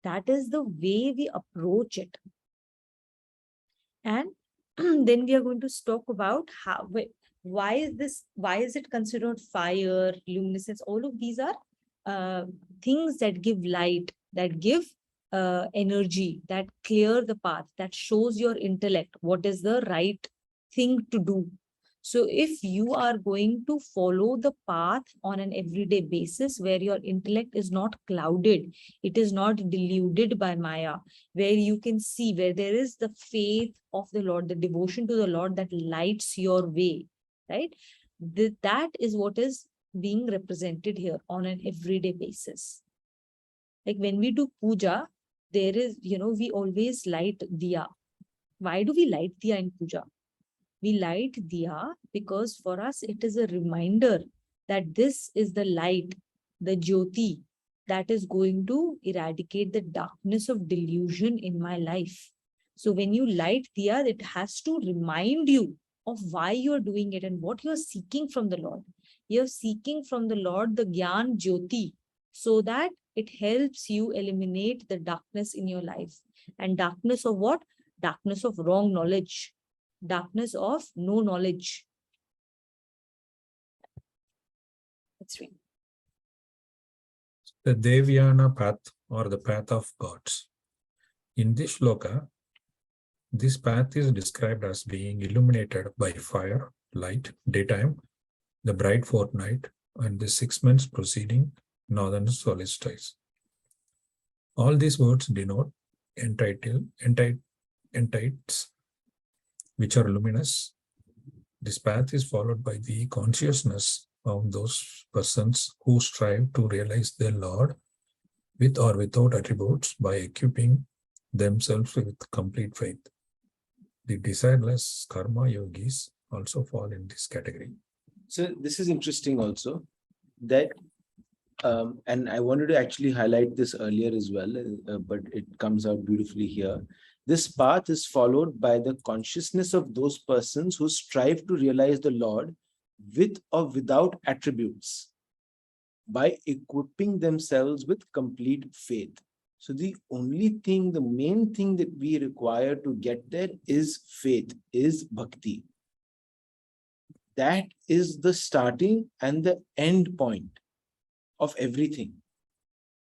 [SPEAKER 1] That is the way we approach it. And then we are going to talk about why is it considered fire, luminescence? All of these are things that give light, that give energy, that clear the path, that shows your intellect what is the right thing to do. So if you are going to follow the path on an everyday basis, where your intellect is not clouded, it is not deluded by Maya, where you can see, where there is the faith of the Lord, the devotion to the Lord that lights your way, right? That is what is being represented here on an everyday basis. Like when we do puja, there is, we always light diya. Why do we light diya in puja? We light diya because for us it is a reminder that this is the light, the jyoti, that is going to eradicate the darkness of delusion in my life. So when you light diya, it has to remind you of why you are doing it and what you are seeking from the Lord. You are seeking from the Lord the Gyan Jyoti, so that it helps you eliminate the darkness in your life. And darkness of what? Darkness of wrong knowledge. Darkness of no knowledge. That's right.
[SPEAKER 6] The Devyana path, or the path of gods. In this shloka, this path is described as being illuminated by fire, light, daytime, the bright fortnight, and the 6 months preceding northern solstice. All these words denote entities, which are luminous. This path is followed by the consciousness of those persons who strive to realize their Lord with or without attributes by equipping themselves with complete faith. The desireless karma yogis also fall in this category.
[SPEAKER 2] So this is interesting also, that and I wanted to actually highlight this earlier as well, but it comes out beautifully here. This path is followed by the consciousness of those persons who strive to realize the Lord with or without attributes by equipping themselves with complete faith. So the only thing, the main thing that we require to get there is faith, is bhakti. That is the starting and the end point of everything.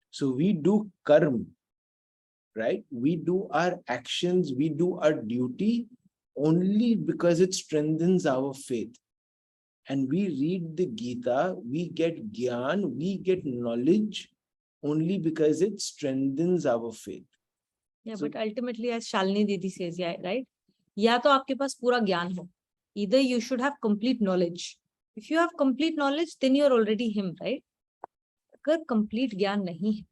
[SPEAKER 2] So we do karma, right? We do our actions, we do our duty only because it strengthens our faith. And we read the Gita, we get gyan, we get knowledge only because it strengthens our faith.
[SPEAKER 1] Yeah,
[SPEAKER 2] So-
[SPEAKER 1] but ultimately, as Shalini Didi says, yeah, right? या तो आपके पास पूरा ज्ञान हो. Either you should have complete knowledge. If you have complete knowledge, then you are already him, right? अगर complete ज्ञान नहीं है,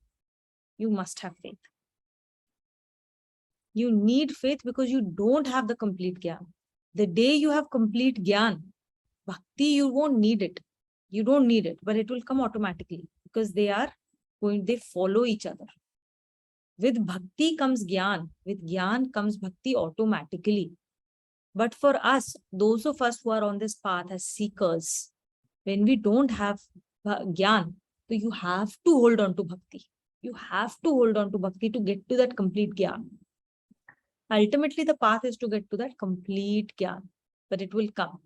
[SPEAKER 1] you must have faith. You need faith because you don't have the complete gyan. The day you have complete gyan, bhakti, you won't need it. You don't need it, but it will come automatically because they follow each other. With bhakti comes gyan. With gyan comes bhakti automatically. But for us, those of us who are on this path as seekers, when we don't have gyan, so you have to hold on to bhakti. You have to hold on to bhakti to get to that complete gyan. Ultimately, the path is to get to that complete gyan, but it will come.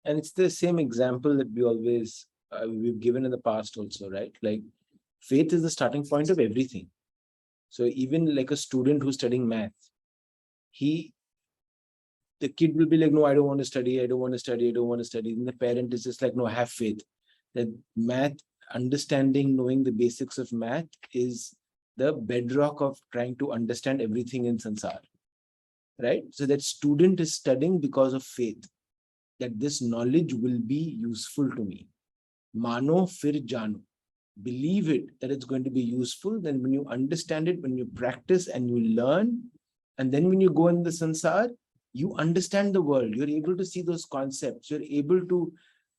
[SPEAKER 2] And it's the same example that we always, we've given in the past also, right? Like faith is the starting point of everything. So even like a student who's studying math, the kid will be like, no, I don't want to study, I don't want to study, I don't want to study. And the parent is just like, no, have faith. That math, understanding, knowing the basics of math is the bedrock of trying to understand everything in sansar, right? So that student is studying because of faith, that this knowledge will be useful to me. Mano fir jano. Believe it, that it's going to be useful. Then when you understand it, when you practice and you learn, and then when you go in the sansar, you understand the world. You're able to see those concepts. You're able to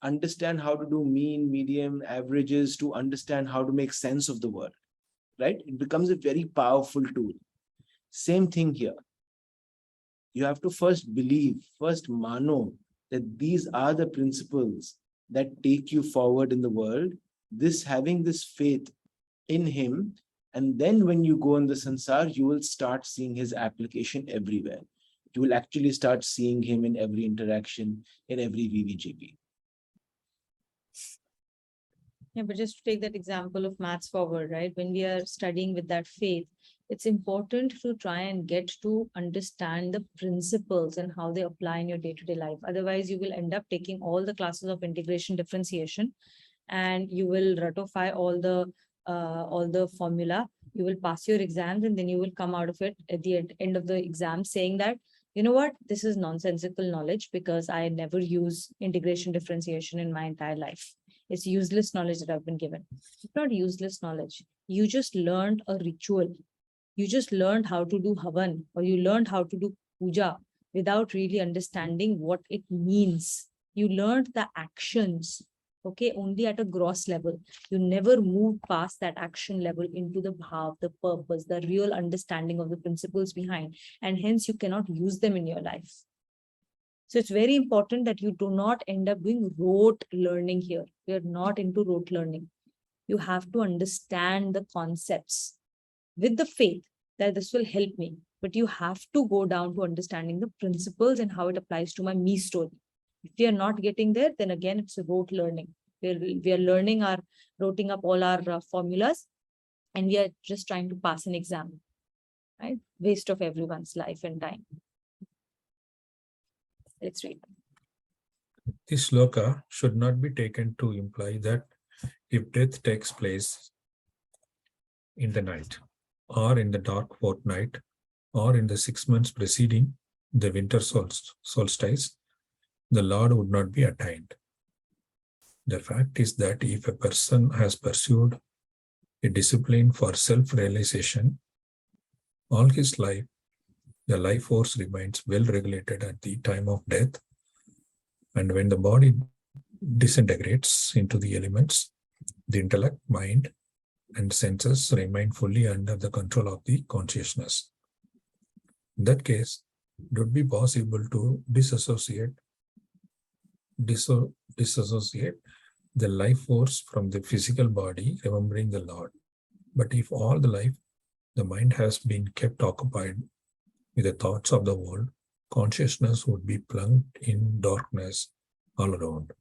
[SPEAKER 2] understand how to do mean, medium, averages, to understand how to make sense of the world, right? It becomes a very powerful tool. Same thing here. You have to first believe, first mano, that these are the principles that take you forward in the world. This, having this faith in him, and then when you go in the sansar, you will start seeing his application everywhere. You will actually start seeing him in every interaction, in every VVGP.
[SPEAKER 1] Yeah, but just to take that example of maths forward, right? When we are studying with that faith, it's important to try and get to understand the principles and how they apply in your day-to-day life. Otherwise, you will end up taking all the classes of integration differentiation, and you will ratify all the formula. You will pass your exams, and then you will come out of it at the end of the exam saying that, you know what, this is nonsensical knowledge because I never use integration differentiation in my entire life. It's useless knowledge that I've been given. It's not useless knowledge. You just learned a ritual. You just learned how to do havan, or you learned how to do puja without really understanding what it means. You learned the actions, okay, only at a gross level. You never moved past that action level into the bhav, the purpose, the real understanding of the principles behind, and hence you cannot use them in your life. So it's very important that you do not end up doing rote learning here. We are not into rote learning. You have to understand the concepts with the faith that this will help me. But you have to go down to understanding the principles and how it applies to my me story. If we are not getting there, then again, it's a rote learning. We are learning roting up all our formulas, and we are just trying to pass an exam, right? Waste of everyone's life and time. Let's read.
[SPEAKER 6] This shloka should not be taken to imply that if death takes place in the night, or in the dark fortnight, or in the 6 months preceding the winter solstice, the Lord would not be attained. The fact is that if a person has pursued a discipline for self-realization all his life, the life force remains well regulated at the time of death, and when the body disintegrates into the elements, the intellect, mind, and senses remain fully under the control of the consciousness. In that case, it would be possible to disassociate the life force from the physical body, remembering the Lord. But if all the life, the mind has been kept occupied with the thoughts of the world, consciousness would be plunged in darkness all around,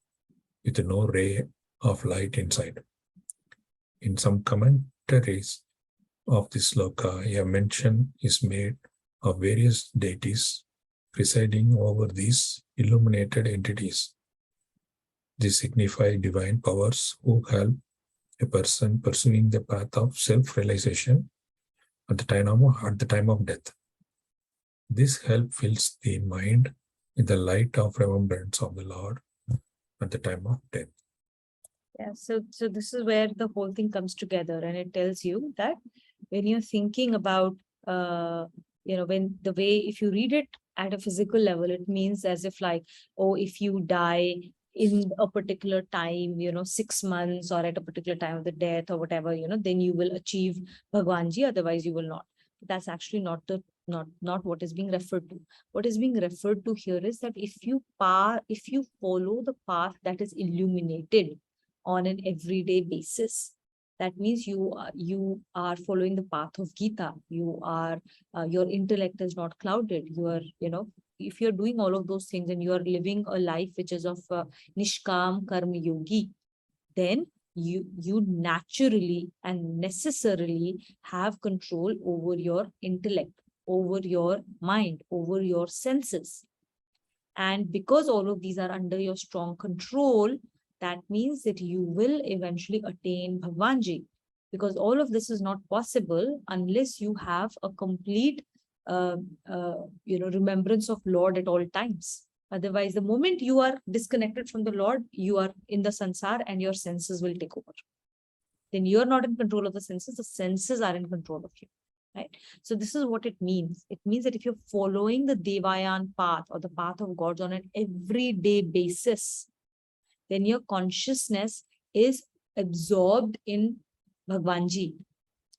[SPEAKER 6] with no ray of light inside. In some commentaries of this sloka, a mention is made of various deities presiding over these illuminated entities. These signify divine powers who help a person pursuing the path of self-realization at the time of death. This help fills the mind with the light of remembrance of the Lord at the time of death.
[SPEAKER 1] Yeah, so this is where the whole thing comes together, and it tells you that when you're thinking about, when the way, if you read it at a physical level, it means as if like, oh, if you die in a particular time, 6 months or at a particular time of the death or whatever, then you will achieve Bhagwanji, otherwise you will not. But that's actually not what is being referred to. What is being referred to here is that if you follow the path that is illuminated on an everyday basis, that means you are following the path of Gita. You are your intellect is not clouded. You are, if you're doing all of those things and you are living a life which is of Nishkam Karma Yogi, then you naturally and necessarily have control over your intellect, over your mind, over your senses. And because all of these are under your strong control, that means that you will eventually attain Bhagwanji. Because all of this is not possible unless you have a complete remembrance of Lord at all times. Otherwise, the moment you are disconnected from the Lord, you are in the sansar and your senses will take over. Then you're not in control of the senses are in control of you. Right? So this is what it means. It means that if you're following the Devayan path or the path of gods on an everyday basis, then your consciousness is absorbed in Bhagwanji.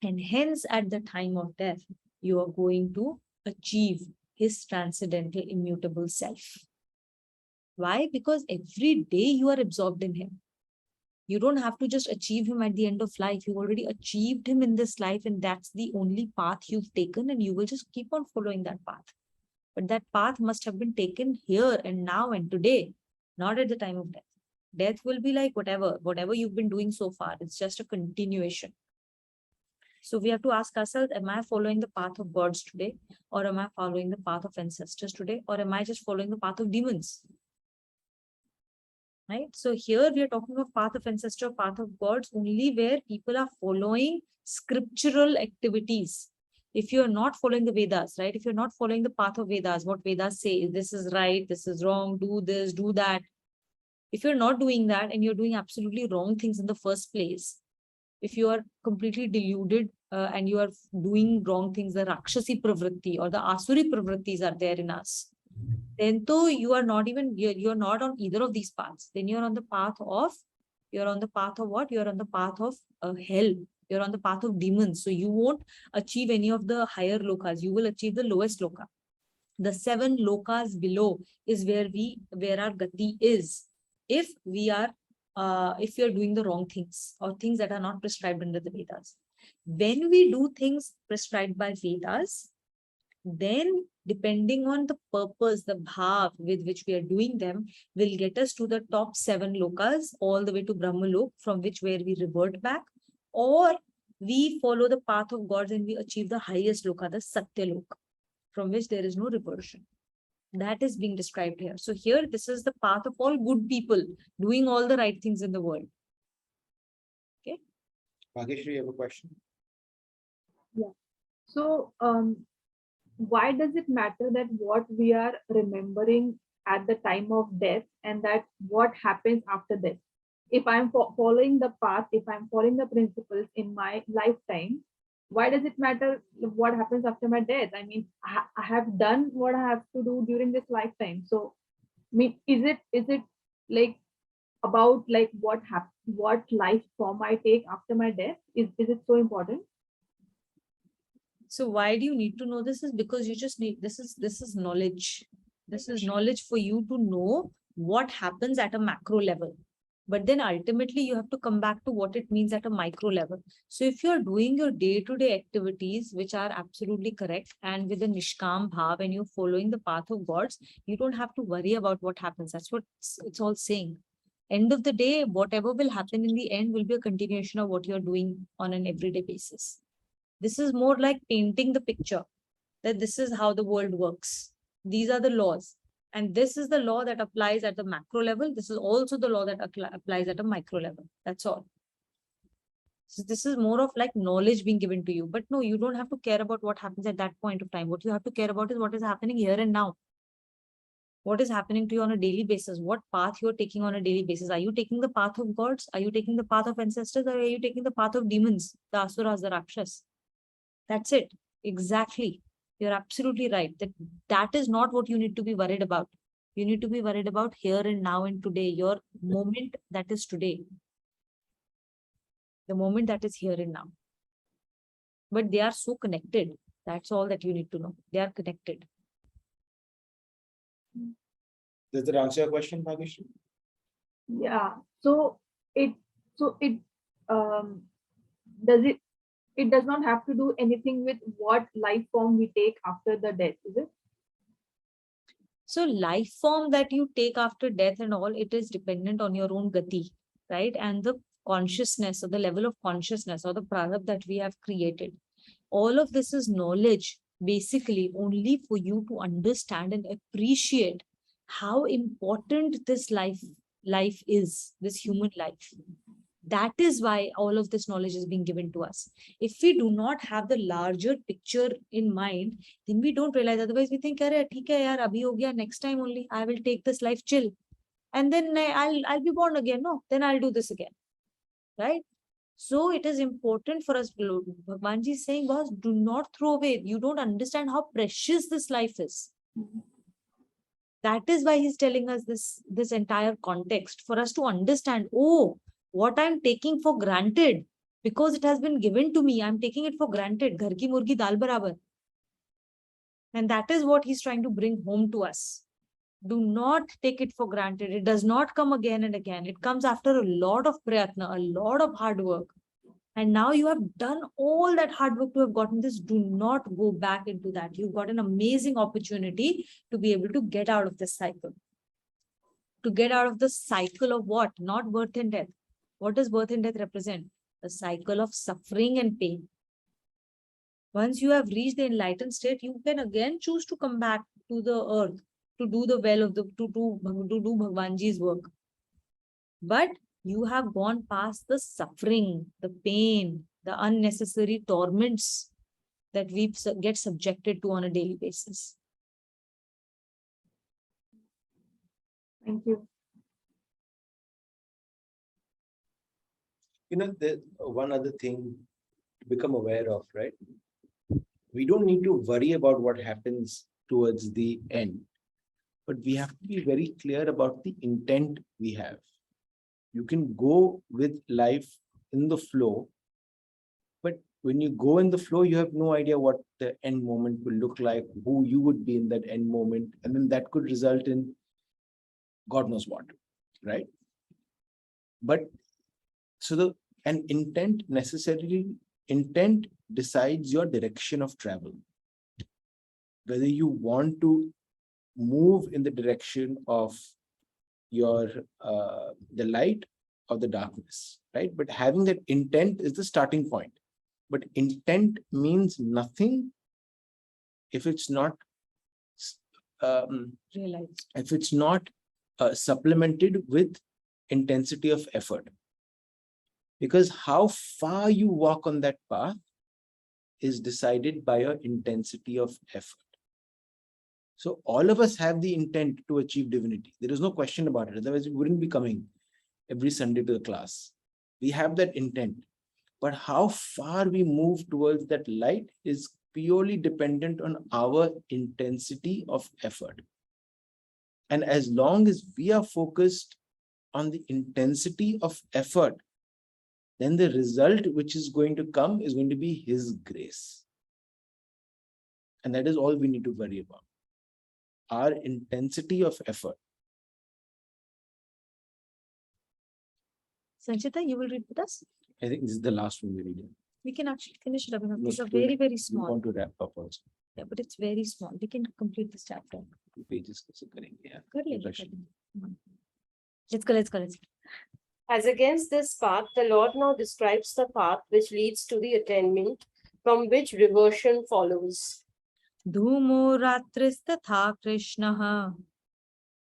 [SPEAKER 1] And hence, at the time of death, you are going to achieve his transcendental, immutable self. Why? Because every day you are absorbed in him. You don't have to just achieve him at the end of life. You've already achieved him in this life, and that's the only path you've taken, and you will just keep on following that path. But that path must have been taken here and now and today, not at the time of death. Death will be like whatever you've been doing so far. It's just a continuation. So we have to ask ourselves, am I following the path of gods today? Or am I following the path of ancestors today? Or am I just following the path of demons? Right? So here we are talking of path of ancestor, path of gods, only where people are following scriptural activities. If you're not following the Vedas, right? If you're not following the path of Vedas, what Vedas say, this is right, this is wrong, do this, do that. If you're not doing that and you're doing absolutely wrong things in the first place, if you are completely deluded and you are doing wrong things, the Rakshasi pravritti or the Asuri pravrittis are there in us, then though you are not even, you're not on either of these paths. Then you're on the path of what? You're on the path of hell. You're on the path of demons. So you won't achieve any of the higher lokas. You will achieve the lowest loka. The 7 lokas below is where our gati is. If we are doing the wrong things or things that are not prescribed under the Vedas. When we do things prescribed by Vedas, then depending on the purpose, the bhav with which we are doing them, will get us to the top 7 lokas, all the way to Brahmalok, from where we revert back, or we follow the path of gods and we achieve the highest loka, the Satyalok, from which there is no reversion. That is being described here. So here, this is the path of all good people doing all the right things in the world. Okay.
[SPEAKER 2] Bhageshri, you have a question?
[SPEAKER 3] Yeah. So, why does it matter that what we are remembering at the time of death and that what happens after death? If I'm following the path, if I'm following the principles in my lifetime, why does it matter what happens after my death? I mean, I have done what I have to do during this lifetime. So, I mean, is it like about like what life form I take after my death? Is it so important?
[SPEAKER 1] So why do you need to know this? Is because you just need, this is knowledge. This is knowledge for you to know what happens at a macro level. But then ultimately you have to come back to what it means at a micro level. So if you're doing your day-to-day activities, which are absolutely correct, and with a Nishkam Bhav, and you're following the path of gods, you don't have to worry about what happens. That's what it's all saying. End of the day, whatever will happen in the end will be a continuation of what you're doing on an everyday basis. This is more like painting the picture that this is how the world works. These are the laws. And this is the law that applies at the macro level. This is also the law that applies at a micro level. That's all. So this is more of like knowledge being given to you. But no, you don't have to care about what happens at that point of time. What you have to care about is what is happening here and now. What is happening to you on a daily basis? What path you're taking on a daily basis? Are you taking the path of gods? Are you taking the path of ancestors? Or are you taking the path of demons, the asuras, the rakshas? That's it. Exactly. You're absolutely right. That is not what you need to be worried about. You need to be worried about here and now and today, your moment that is today. The moment that is here and now. But they are so connected. That's all that you need to know. They are connected.
[SPEAKER 2] Does that answer your question, Bhagyashree?
[SPEAKER 3] Yeah. So it does it does not have to do anything with what life form we take after the death, is it?
[SPEAKER 1] So life form that you take after death and all, it is dependent on your own gati, right? And the consciousness or the level of consciousness or the prarabdha that we have created. All of this is knowledge, basically only for you to understand and appreciate how important this life is, this human life. That is why all of this knowledge is being given to us. If we do not have the larger picture in mind, then we don't realize. Otherwise, we think, "Arey, theek hai yaar, abhi ho gaya, next time only I will take this life chill, and then I'll be born again. No, then I'll do this again." Right? So it is important for us. Bhagwan ji is saying, boss, do not throw away. You don't understand how precious this life is. That is why he's telling us this entire context for us to understand, oh, what I'm taking for granted, because it has been given to me, I'm taking it for granted. Ghar ki murgi dal barabar. And that is what he's trying to bring home to us. Do not take it for granted. It does not come again and again. It comes after a lot of prayatna, a lot of hard work. And now you have done all that hard work to have gotten this. Do not go back into that. You've got an amazing opportunity to be able to get out of this cycle. To get out of the cycle of what? Not birth and death. What does birth and death represent? The cycle of suffering and pain. Once you have reached the enlightened state, you can again choose to come back to the earth, to do the well of the, to do Bhagwanji's work. But you have gone past the suffering, the pain, the unnecessary torments that we get subjected to on a daily basis.
[SPEAKER 3] Thank you.
[SPEAKER 2] You know, the one other thing to become aware of, right? We don't need to worry about what happens towards the end, but we have to be very clear about the intent we have. You can go with life in the flow, but when you go in the flow, you have no idea what the end moment will look like, who you would be in that end moment, and then that could result in God knows what, right? But so intent decides your direction of travel. Whether you want to move in the direction of your the light or the darkness, right? But having that intent is the starting point. But intent means nothing if it's not
[SPEAKER 1] Realized.
[SPEAKER 2] if it's not supplemented with intensity of effort. Because how far you walk on that path is decided by your intensity of effort. So all of us have the intent to achieve divinity. There is no question about it. Otherwise, we wouldn't be coming every Sunday to the class. We have that intent. But how far we move towards that light is purely dependent on our intensity of effort. And as long as we are focused on the intensity of effort, then the result which is going to come is going to be His grace. And that is all we need to worry about. Our intensity of effort.
[SPEAKER 1] Sanchita, you will read with us?
[SPEAKER 2] I think this is the last one we're reading.
[SPEAKER 1] We can actually finish it, Abhinav.
[SPEAKER 2] No,
[SPEAKER 1] These are
[SPEAKER 2] we-
[SPEAKER 1] very, very
[SPEAKER 2] We
[SPEAKER 1] small.
[SPEAKER 2] want to wrap up also.
[SPEAKER 1] Yeah, but it's very small. We can complete this chapter.
[SPEAKER 2] 2 pages कैसे करेंगे यार?
[SPEAKER 1] Kar lenge,
[SPEAKER 2] Rush.
[SPEAKER 1] kar lenge. Come on. Let's go, let's go, let's go.
[SPEAKER 7] As against this path, the Lord now describes the path which leads to the attainment, from which reversion follows.
[SPEAKER 1] Dhumo ratristatha Krishnaha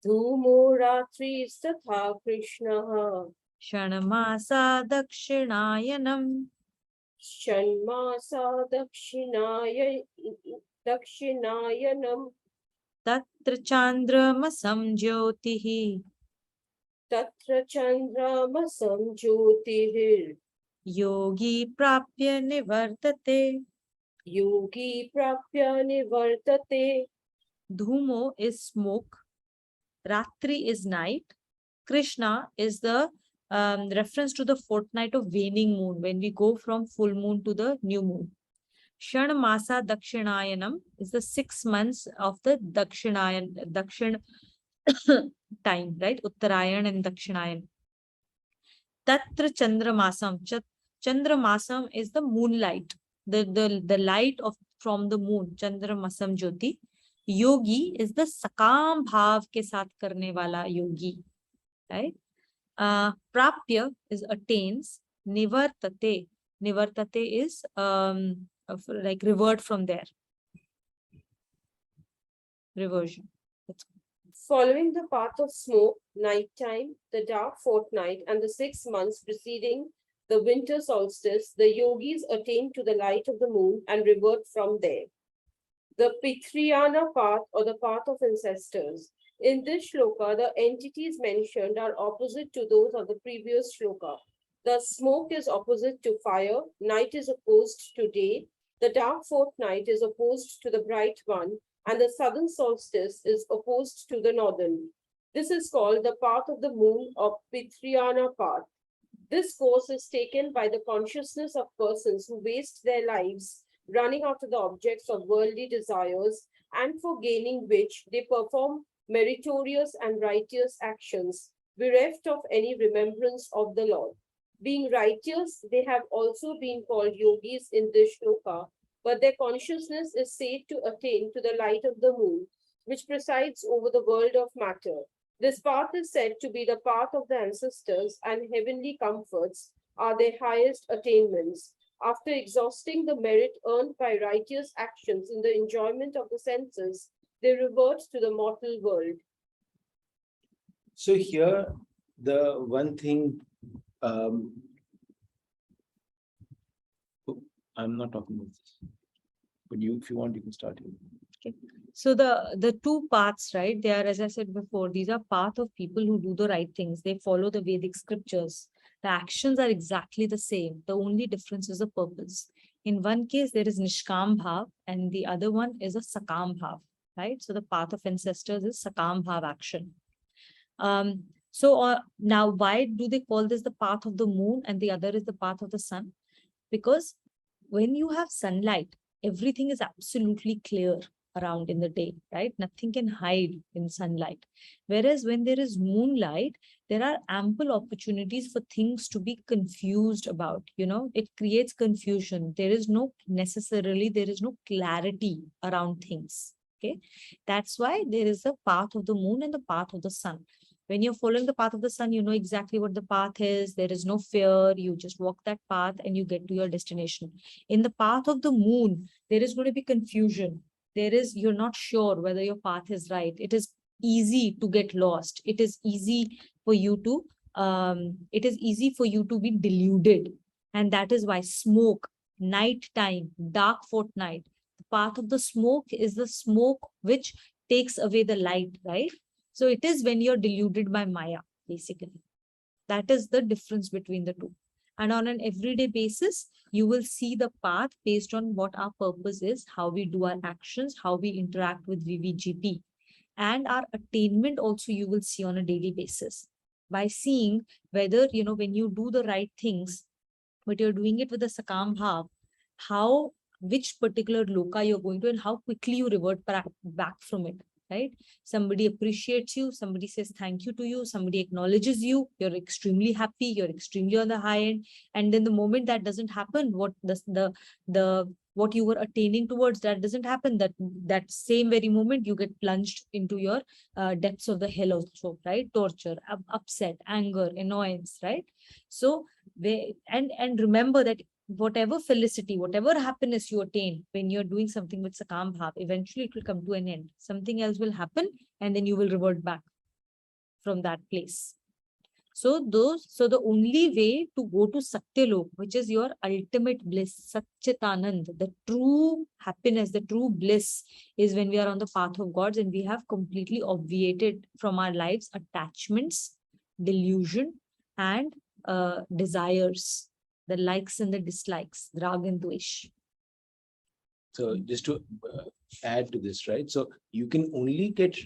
[SPEAKER 7] Dhumo ratri statha Krishnaha
[SPEAKER 1] Shanamasa Dakshinayanam
[SPEAKER 7] Shanmasa Dakshinayanam
[SPEAKER 1] Tatra Chandramasam Jyotihi
[SPEAKER 7] Tatra Chandramasam Jyotihir
[SPEAKER 1] Yogi Prapya Nivartate.
[SPEAKER 7] Yogi Prapya Nivartate.
[SPEAKER 1] Dhumo is smoke, Ratri is night, Krishna is the reference to the fortnight of waning moon when we go from full moon to the new moon. Shan Masa Dakshinayanam is the 6 months of the Dakshin time, right? Uttarayan and Dakshinayan. Tatra Chandramasam. Chandramasam is the moonlight, the light of from the moon, Chandramasam Jyoti. Yogi is the sakam bhav ke saath karne wala yogi, right? Prapya is attains. Nivartate. Nivartate is like revert from there. Reversion.
[SPEAKER 7] Following the path of smoke, nighttime, the dark fortnight, and the 6 months preceding the winter solstice, the yogis attain to the light of the moon and revert from there. The Pithriyana path, or the path of ancestors. In this shloka, the entities mentioned are opposite to those of the previous shloka. The smoke is opposite to fire, night is opposed to day, the dark fortnight is opposed to the bright one, and the southern solstice is opposed to the northern. This is called the path of the moon or Pithriyana path. This course is taken by the consciousness of persons who waste their lives running after the objects of worldly desires, and for gaining which they perform meritorious and righteous actions, bereft of any remembrance of the Lord. Being righteous, they have also been called yogis in this shloka, but their consciousness is said to attain to the light of the moon, which presides over the world of matter. This path is said to be the path of the ancestors, and heavenly comforts are their highest attainments. After exhausting the merit earned by righteous actions in the enjoyment of the senses, they revert to the mortal world.
[SPEAKER 2] So here, the one thing, I'm not talking about this, but you, if you want, you can start here.
[SPEAKER 1] So the two paths, right? They are, as I said before, these are path of people who do the right things. They follow the Vedic scriptures. The actions are exactly the same. The only difference is the purpose. In one case, there is Nishkam Bhav, and the other one is a Sakam Bhav, right? So the path of ancestors is Sakam Bhav action. Now, why do they call this the path of the moon and the other is the path of the sun? Because when you have sunlight, everything is absolutely clear around in the day, right? Nothing can hide in sunlight. Whereas when there is moonlight, there are ample opportunities for things to be confused about, it creates confusion. There is no clarity around things. Okay. That's why there is a path of the moon and the path of the sun. When you're following the path of the sun, you know exactly what the path is. There is no fear. You just walk that path and you get to your destination. In the path of the moon, there is going to be confusion. You're not sure whether your path is right. It is easy to get lost. It is easy for you to be deluded. And that is why smoke, nighttime, dark fortnight, the path of the smoke is the smoke which takes away the light, right? So it is when you're deluded by Maya, basically. That is the difference between the two. And on an everyday basis, you will see the path based on what our purpose is, how we do our actions, how we interact with VVGP. And our attainment also you will see on a daily basis. By seeing whether, when you do the right things, but you're doing it with a Sakam Bhav, which particular loka you're going to and how quickly you revert back from it. right? Somebody appreciates you, somebody says thank you to you, somebody acknowledges you, you're extremely happy, you're extremely on the high end. And then the moment that doesn't happen, what the what you were attaining towards, that doesn't happen, that same very moment you get plunged into your depths of the hell also, right? Torture, upset, anger, annoyance, right? So and remember that whatever felicity, whatever happiness you attain when you're doing something with Sakam Bhav, eventually it will come to an end. Something else will happen and then you will revert back from that place. So the only way to go to Satyalok, which is your ultimate bliss, Satchitanand, the true happiness, the true bliss, is when we are on the path of gods and we have completely obviated from our lives attachments, delusion, and desires, the likes and the dislikes, rag and dvesh.
[SPEAKER 2] So just to add to this, right? So you can only get,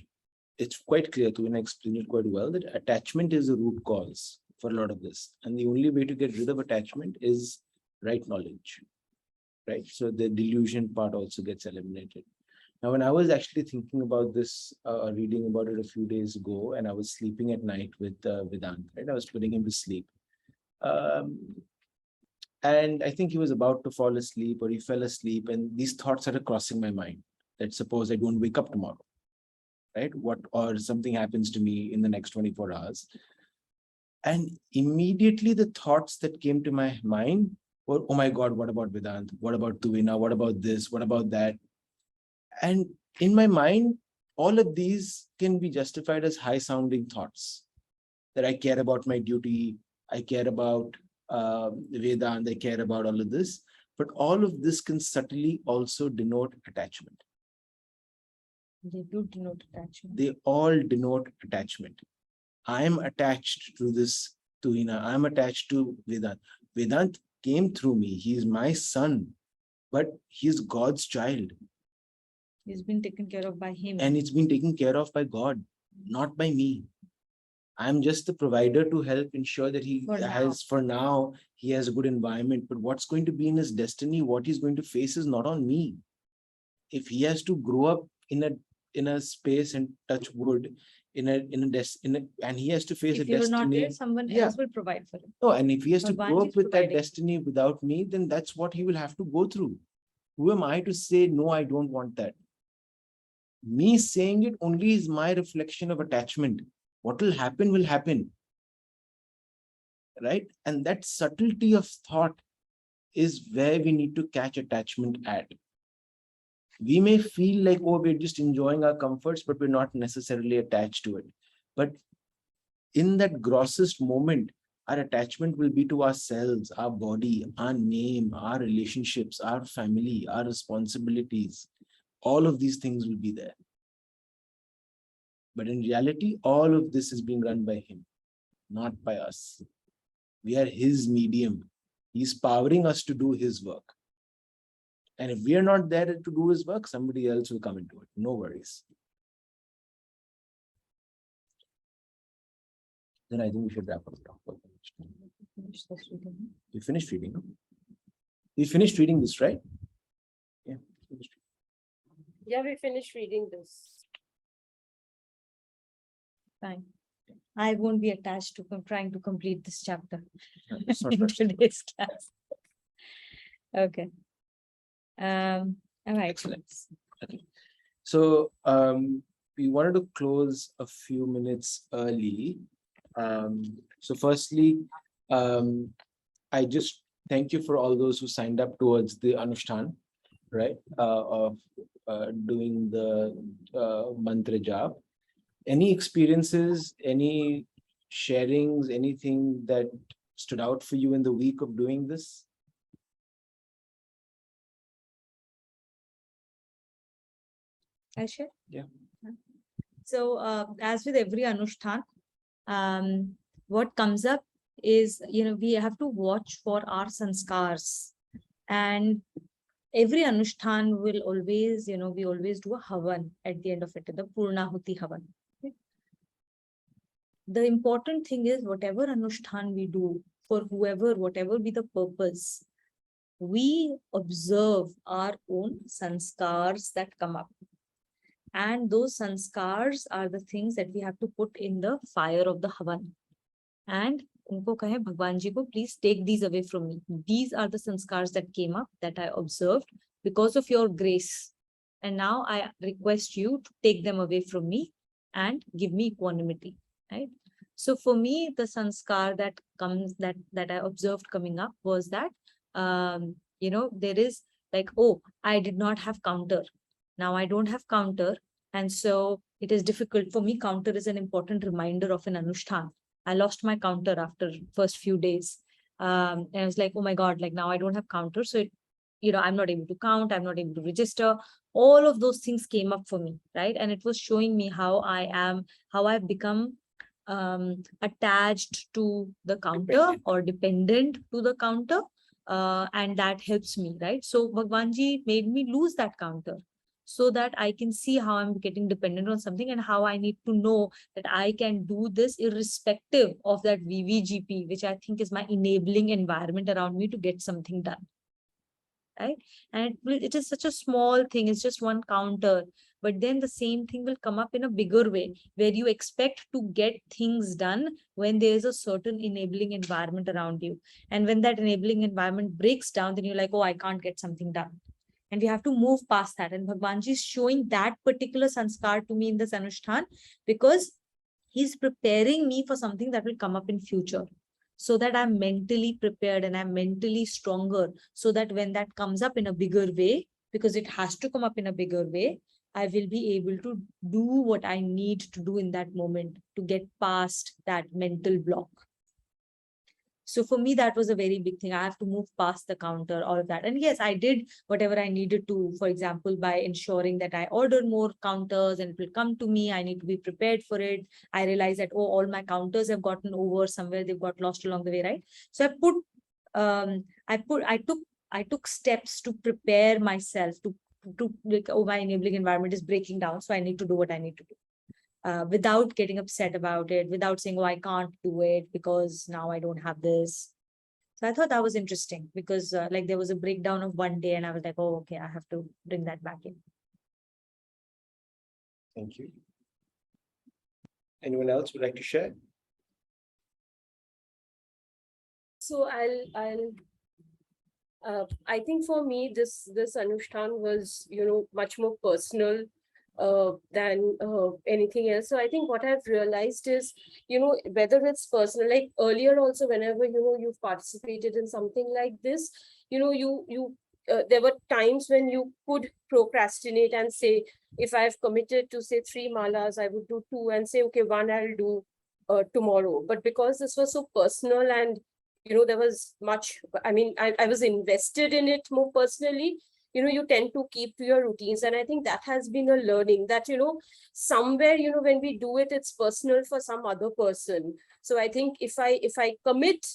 [SPEAKER 2] it's quite clear, to explain it quite well, that attachment is the root cause for a lot of this. And the only way to get rid of attachment is right knowledge, right? So the delusion part also gets eliminated. Now, when I was actually thinking about this, reading about it a few days ago, and I was sleeping at night with Vedant, right? I was putting him to sleep. And I think he was about to fall asleep, or he fell asleep, and these thoughts started crossing my mind. That suppose I don't wake up tomorrow, right? Or something happens to me in the next 24 hours. And immediately the thoughts that came to my mind were, oh my God, what about Vedant? What about Tuvina? What about this? What about that? And in my mind, all of these can be justified as high sounding thoughts, that I care about my duty, I care about Vedant, I care about all of this. But all of this can subtly also denote attachment.
[SPEAKER 1] They do denote attachment.
[SPEAKER 2] They all denote attachment. I am attached to this Tuhina. I'm attached to Vedant. Vedant came through me. He is my son, but he is God's child.
[SPEAKER 1] He's been taken care of by him.
[SPEAKER 2] And it's been taken care of by God, not by me. I'm just the provider to help ensure that he for now, he has a good environment. But what's going to be in his destiny, what he's going to face is not on me. If he has to grow up in a space and touch wood, and he has to face
[SPEAKER 1] If
[SPEAKER 2] a
[SPEAKER 1] you're
[SPEAKER 2] destiny.
[SPEAKER 1] not there, someone else will provide for him.
[SPEAKER 2] No, and if he has to grow up with that
[SPEAKER 1] providing.
[SPEAKER 2] destiny without me, then that's what he will have to go through. Who am I to say, no, I don't want that? Me saying it only is my reflection of attachment. What will happen. Right? And that subtlety of thought is where we need to catch attachment at. We may feel like, oh, we're just enjoying our comforts, but we're not necessarily attached to it. But in that grossest moment, our attachment will be to ourselves, our body, our name, our relationships, our family, our responsibilities. All of these things will be there. But in reality, all of this is being run by him, not by us. We are his medium. He's powering us to do his work. And if we are not there to do his work, somebody else will come into it. No worries. Then I think we should wrap up. You finished reading. You finished reading this, right? Yeah.
[SPEAKER 7] Yeah, we finished reading this.
[SPEAKER 1] Fine. I won't be attached to trying to complete this chapter
[SPEAKER 2] It's not
[SPEAKER 1] in today's class. Okay. All right.
[SPEAKER 2] Excellent. Okay. So we wanted to close a few minutes early. So firstly, I just thank you for all those who signed up towards the Anushtan, right? Of doing the mantra jap. Any experiences, any sharings, anything that stood out for you in the week of doing this?
[SPEAKER 1] I share?
[SPEAKER 2] Yeah.
[SPEAKER 1] So as with every Anushtan, what comes up is, we have to watch for our sanskars. And every Anushtan will always, we always do a havan at the end of it, the Purnahuti havan. Okay? The important thing is, whatever Anushtan we do, for whoever, whatever be the purpose, we observe our own sanskars that come up. And those sanskars are the things that we have to put in the fire of the Havan. And unko kahe Bhagwan ji ko, please take these away from me. These are the sanskars that came up that I observed because of your grace. And now I request you to take them away from me and give me equanimity. Right? So for me, the sanskar that comes that I observed coming up was that there is like, oh, I did not have counter. Now I don't have counter. And so it is difficult for me. Counter is an important reminder of an Anushthan. I lost my counter after first few days. And I was like, oh my God, like now I don't have counter. So, I'm not able to count. I'm not able to register. All of those things came up for me, right? And it was showing me how I've become attached to the counter or dependent to the counter. And that helps me, right? So Bhagwanji made me lose that counter so that I can see how I'm getting dependent on something and how I need to know that I can do this irrespective of that VVGP, which I think is my enabling environment around me to get something done. Right? And it is such a small thing, it's just one counter. But then the same thing will come up in a bigger way, where you expect to get things done when there is a certain enabling environment around you. And when that enabling environment breaks down, then you're like, oh, I can't get something done. And we have to move past that. And Bhagwanji is showing that particular sanskar to me in this Anushthan because he's preparing me for something that will come up in future, so that I'm mentally prepared and I'm mentally stronger, so that when that comes up in a bigger way, because it has to come up in a bigger way, I will be able to do what I need to do in that moment to get past that mental block. So for me, that was a very big thing. I have to move past the counter, all of that. And yes, I did whatever I needed to, for example, by ensuring that I order more counters and it will come to me. I need to be prepared for it. I realized that, oh, all my counters have gotten over somewhere. They've got lost along the way, right? So I took steps to prepare myself to like, oh, my enabling environment is breaking down. So I need to do what I need to do. Without getting upset about it, without saying, oh, I can't do it because now I don't have this. So I thought that was interesting because like there was a breakdown of one day and I was like, oh, okay, I have to bring that back in.
[SPEAKER 2] Thank you. Anyone else would like to share?
[SPEAKER 7] So I think for me, this Anushthan was, much more personal than anything else. So I think what I've realized is, whether it's personal, like earlier also, whenever, you've participated in something like this, there were times when you could procrastinate and say, if I've committed to say 3 malas, I would do 2 and say, okay, 1 I'll do tomorrow. But because this was so personal and, there was much, I was invested in it more personally, you tend to keep to your routines. And I think that has been a learning that, somewhere, when we do it, it's personal for some other person. So I think if I commit,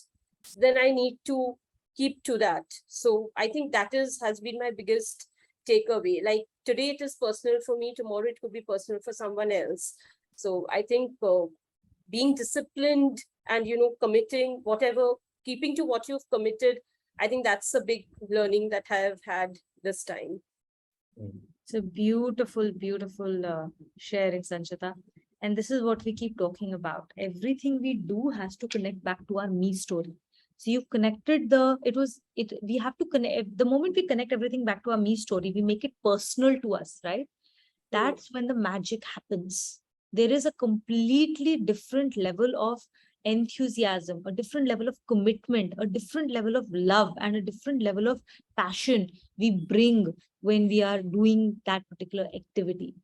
[SPEAKER 7] then I need to keep to that. So I think that has been my biggest takeaway. Like today it is personal for me, tomorrow it could be personal for someone else. So I think being disciplined and, committing whatever, keeping to what you've committed, I think that's a big learning that I have had this time.
[SPEAKER 1] It's a beautiful, beautiful sharing, Sanchita. And this is what we keep talking about. Everything we do has to connect back to our me story. So you've connected we have to connect, the moment we connect everything back to our me story, we make it personal to us, right? That's when the magic happens. There is a completely different level of enthusiasm, a different level of commitment, a different level of love, and a different level of passion we bring when we are doing that particular activity.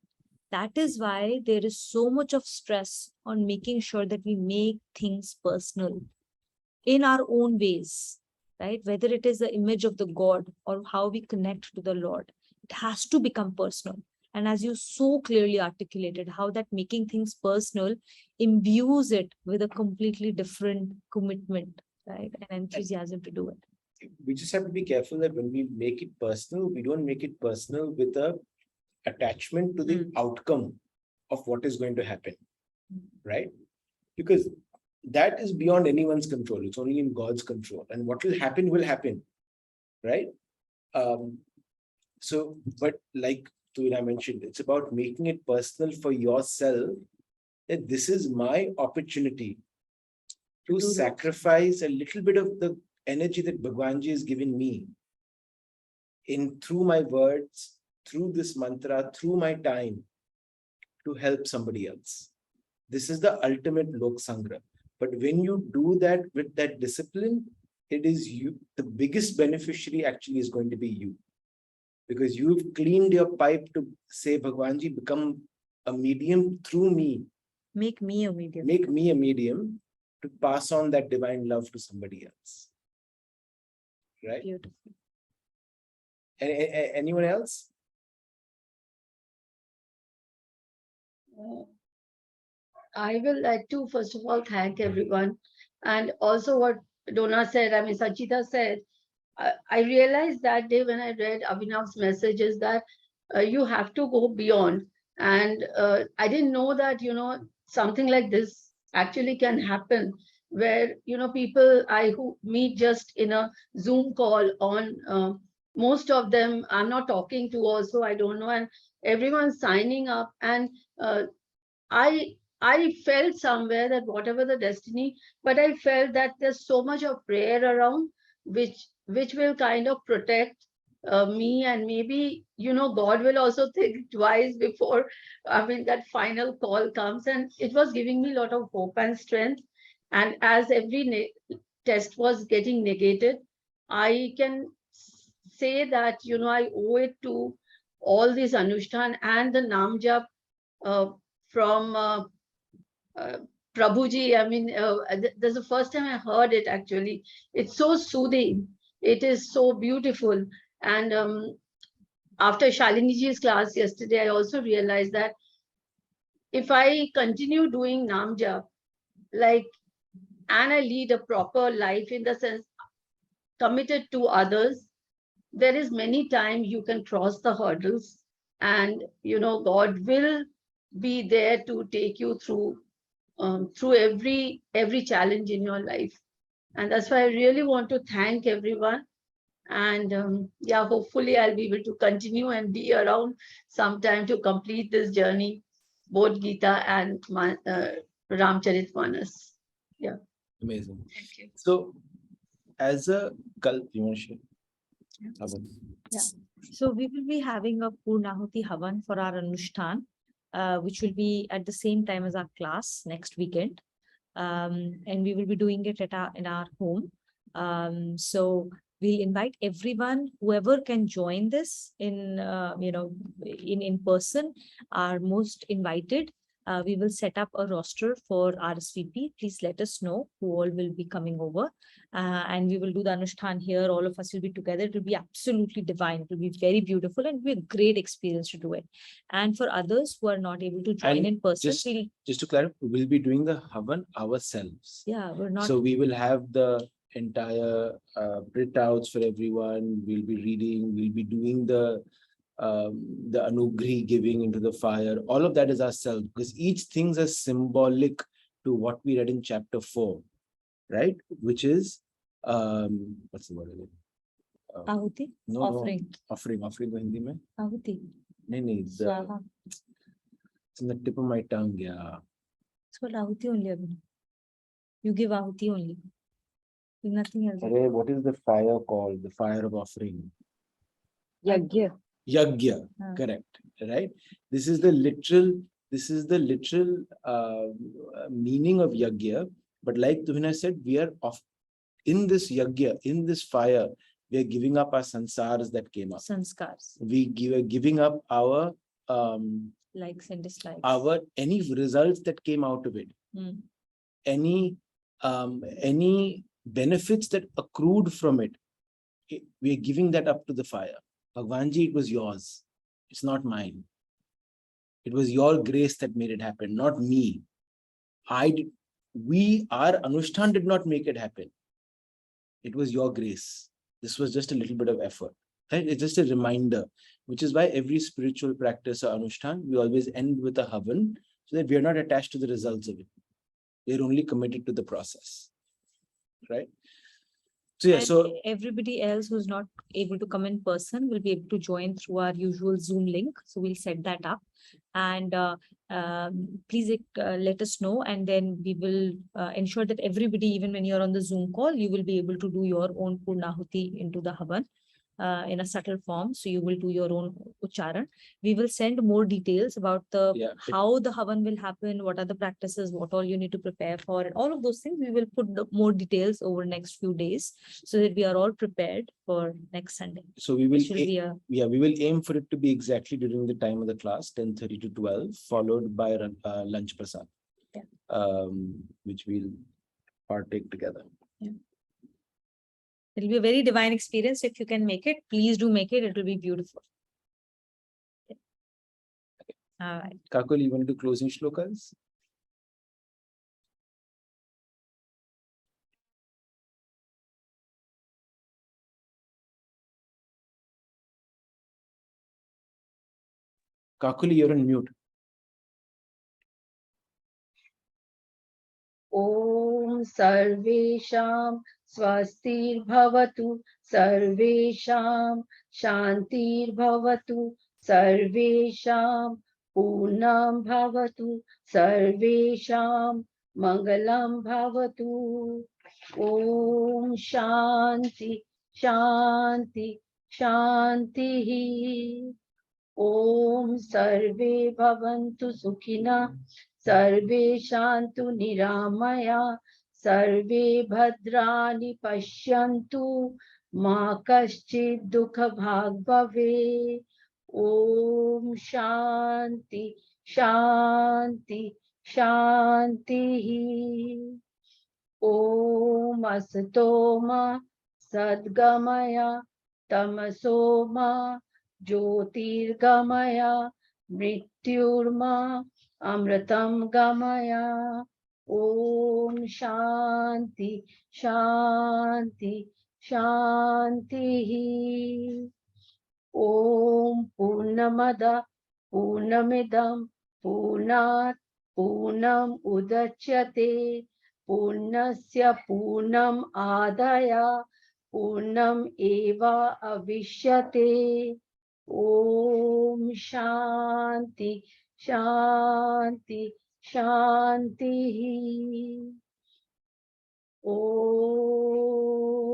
[SPEAKER 1] That is why there is so much of stress on making sure that we make things personal in our own ways, right? Whether it is the image of the God or how we connect to the Lord, it has to become personal. And as you so clearly articulated, how that making things personal imbues it with a completely different commitment, right? And enthusiasm to do it.
[SPEAKER 2] We just have to be careful that when we make it personal, we don't make it personal with a attachment to the outcome of what is going to happen, right? Because that is beyond anyone's control. It's only in God's control. And what will happen, right? So, but like Tuina mentioned, it's about making it personal for yourself, that this is my opportunity to
[SPEAKER 1] do that.
[SPEAKER 2] sacrifice a little bit of the energy that Bhagwanji has given me through my words, through this mantra, through my time, to help somebody else. This is the ultimate Lok Sangra. But when you do that with that discipline, it is you, the biggest beneficiary actually is going to be you. Because you've cleaned your pipe to say, Bhagwanji, become a medium through me.
[SPEAKER 1] Make me a medium.
[SPEAKER 2] Make me a medium to pass on that divine love to somebody else. Right?
[SPEAKER 1] Beautiful.
[SPEAKER 2] Anyone else?
[SPEAKER 8] I will like to, first of all, thank everyone. And also what Donna said, I mean, Sanchita said, I realized that day when I read Abhinav's messages that you have to go beyond. And I didn't know that, something like this actually can happen where, people who meet just in a Zoom call on, most of them I'm not talking to also, I don't know, and everyone's signing up. And I felt somewhere that whatever the destiny, but I felt that there's so much of prayer around, which will kind of protect me, and maybe God will also think twice before that final call comes, and it was giving me a lot of hope and strength. And as every test was getting negated, I can say that I owe it to all this Anushthan and the Nam Jap from Prabhuji. I mean, that's the first time I heard it actually. It's so soothing. It is so beautiful. And after Shaliniji's class yesterday, I also realized that if I continue doing Nam Jap, and I lead a proper life in the sense committed to others, there is many times you can cross the hurdles, and God will be there to take you through every challenge in your life. And that's why I really want to thank everyone. And yeah, hopefully I'll be able to continue and be around sometime to complete this journey, both Gita and Ramcharitmanas. Yeah.
[SPEAKER 2] Amazing.
[SPEAKER 1] Thank you.
[SPEAKER 2] So, as a cult, you want to share?
[SPEAKER 1] Yeah. So we will be having a Purnahuti Havan for our Anushtan, which will be at the same time as our class next weekend. And we will be doing it in our home. So we'll invite everyone, whoever can join this in person, are most invited. We will set up a roster for RSVP. Please let us know who all will be coming over. And we will do the Anushtan here. All of us will be together. It will be absolutely divine. It will be very beautiful and be a great experience to do it. And for others who are not able to join
[SPEAKER 2] And
[SPEAKER 1] in person,
[SPEAKER 2] just to clarify, we'll be doing the Havan ourselves.
[SPEAKER 1] yeah, we're not.
[SPEAKER 2] So we will have the entire printouts for everyone. We'll be reading. We'll be doing the anugri giving into the fire. All of that is ourselves, because each thing is symbolic to what we read in chapter 4, right? Which is what's the word again?
[SPEAKER 1] Ahuti?
[SPEAKER 2] No,
[SPEAKER 1] Offering.
[SPEAKER 2] Offering ko Hindi mein?
[SPEAKER 1] Ahuti.
[SPEAKER 2] No.
[SPEAKER 1] Swaha.
[SPEAKER 2] It's in the tip of my tongue. Yeah.
[SPEAKER 1] It's called Ahuti only. Abhinav. You give Ahuti only. Nothing else.
[SPEAKER 2] What is the fire called? The fire of offering.
[SPEAKER 4] Yagya.
[SPEAKER 2] Yagya, correct, right? This is the literal meaning of yagya. But like Tuhina said, we are in this yagya, in this fire, we are giving up our sansars that came up.
[SPEAKER 1] Sanskars.
[SPEAKER 2] We are giving up our
[SPEAKER 1] likes and dislikes.
[SPEAKER 2] Our any results that came out of it. Any benefits that accrued from it. We are giving that up to the fire. Bhagwanji, it was yours. It's not mine. It was your grace that made it happen, not me. Our Anushtan did not make it happen. It was your grace. This was just a little bit of effort. Right? It's just a reminder, which is why every spiritual practice or Anushtan, we always end with a Havan, so that we are not attached to the results of it. We are only committed to the process. Right? So yeah,
[SPEAKER 1] And
[SPEAKER 2] so
[SPEAKER 1] everybody else who's not able to come in person will be able to join through our usual Zoom link. So we'll set that up. And please let us know, and then we will ensure that everybody, even when you're on the Zoom call, you will be able to do your own Purnahuti into the Havan in a subtle form. So you will do your own Ucharan. We will send more details about
[SPEAKER 2] Yeah.
[SPEAKER 1] how the Havan will happen, what are the practices, what all you need to prepare for, and all of those things. We will put more details over next few days so that we are all prepared for next Sunday.
[SPEAKER 2] so we will
[SPEAKER 1] Which will be a
[SPEAKER 2] we will aim for it to be exactly during the time of the class, 10:30 to 12, followed by lunch prasad.
[SPEAKER 1] Yeah.
[SPEAKER 2] Which we'll partake together.
[SPEAKER 1] It'll be a very divine experience. If you can make it, please do make it. It will be beautiful. All right.
[SPEAKER 2] Kakul, you want to do closing shlokas? Kakuli, you're on mute.
[SPEAKER 8] ॐ सर्वेषां स्वस्तिर्भवतु सर्वेषां शान्तिर्भवतु सर्वेषां पूर्णं भवतु सर्वेषां मङ्गलं भवतु ॐ शान्ति शान्ति शान्तिः ॐ सर्वे भवन्तु सुखिनः सर्वे शान्तु निरामया सर्वे भद्राणि पश्यन्तु मा कश्चित् दुःखभाग् भवेत् ॐ शान्ति शान्ति शान्तिः ॐ असतो मा सद्गमय तमसो मा ज्योतिर्गमय मृत्युर्मा अमृतं गमय ॐ शान्ति शान्ति शान्तिः ॐ पूर्णमद पूर्णमिदं पूर्णात् पूर्णम् उदच्यते पूर्णस्य पूर्णम् आदाय पूर्णम् एव अविष्यते ॐ शान्ति शान्ति शान्तिः ॐ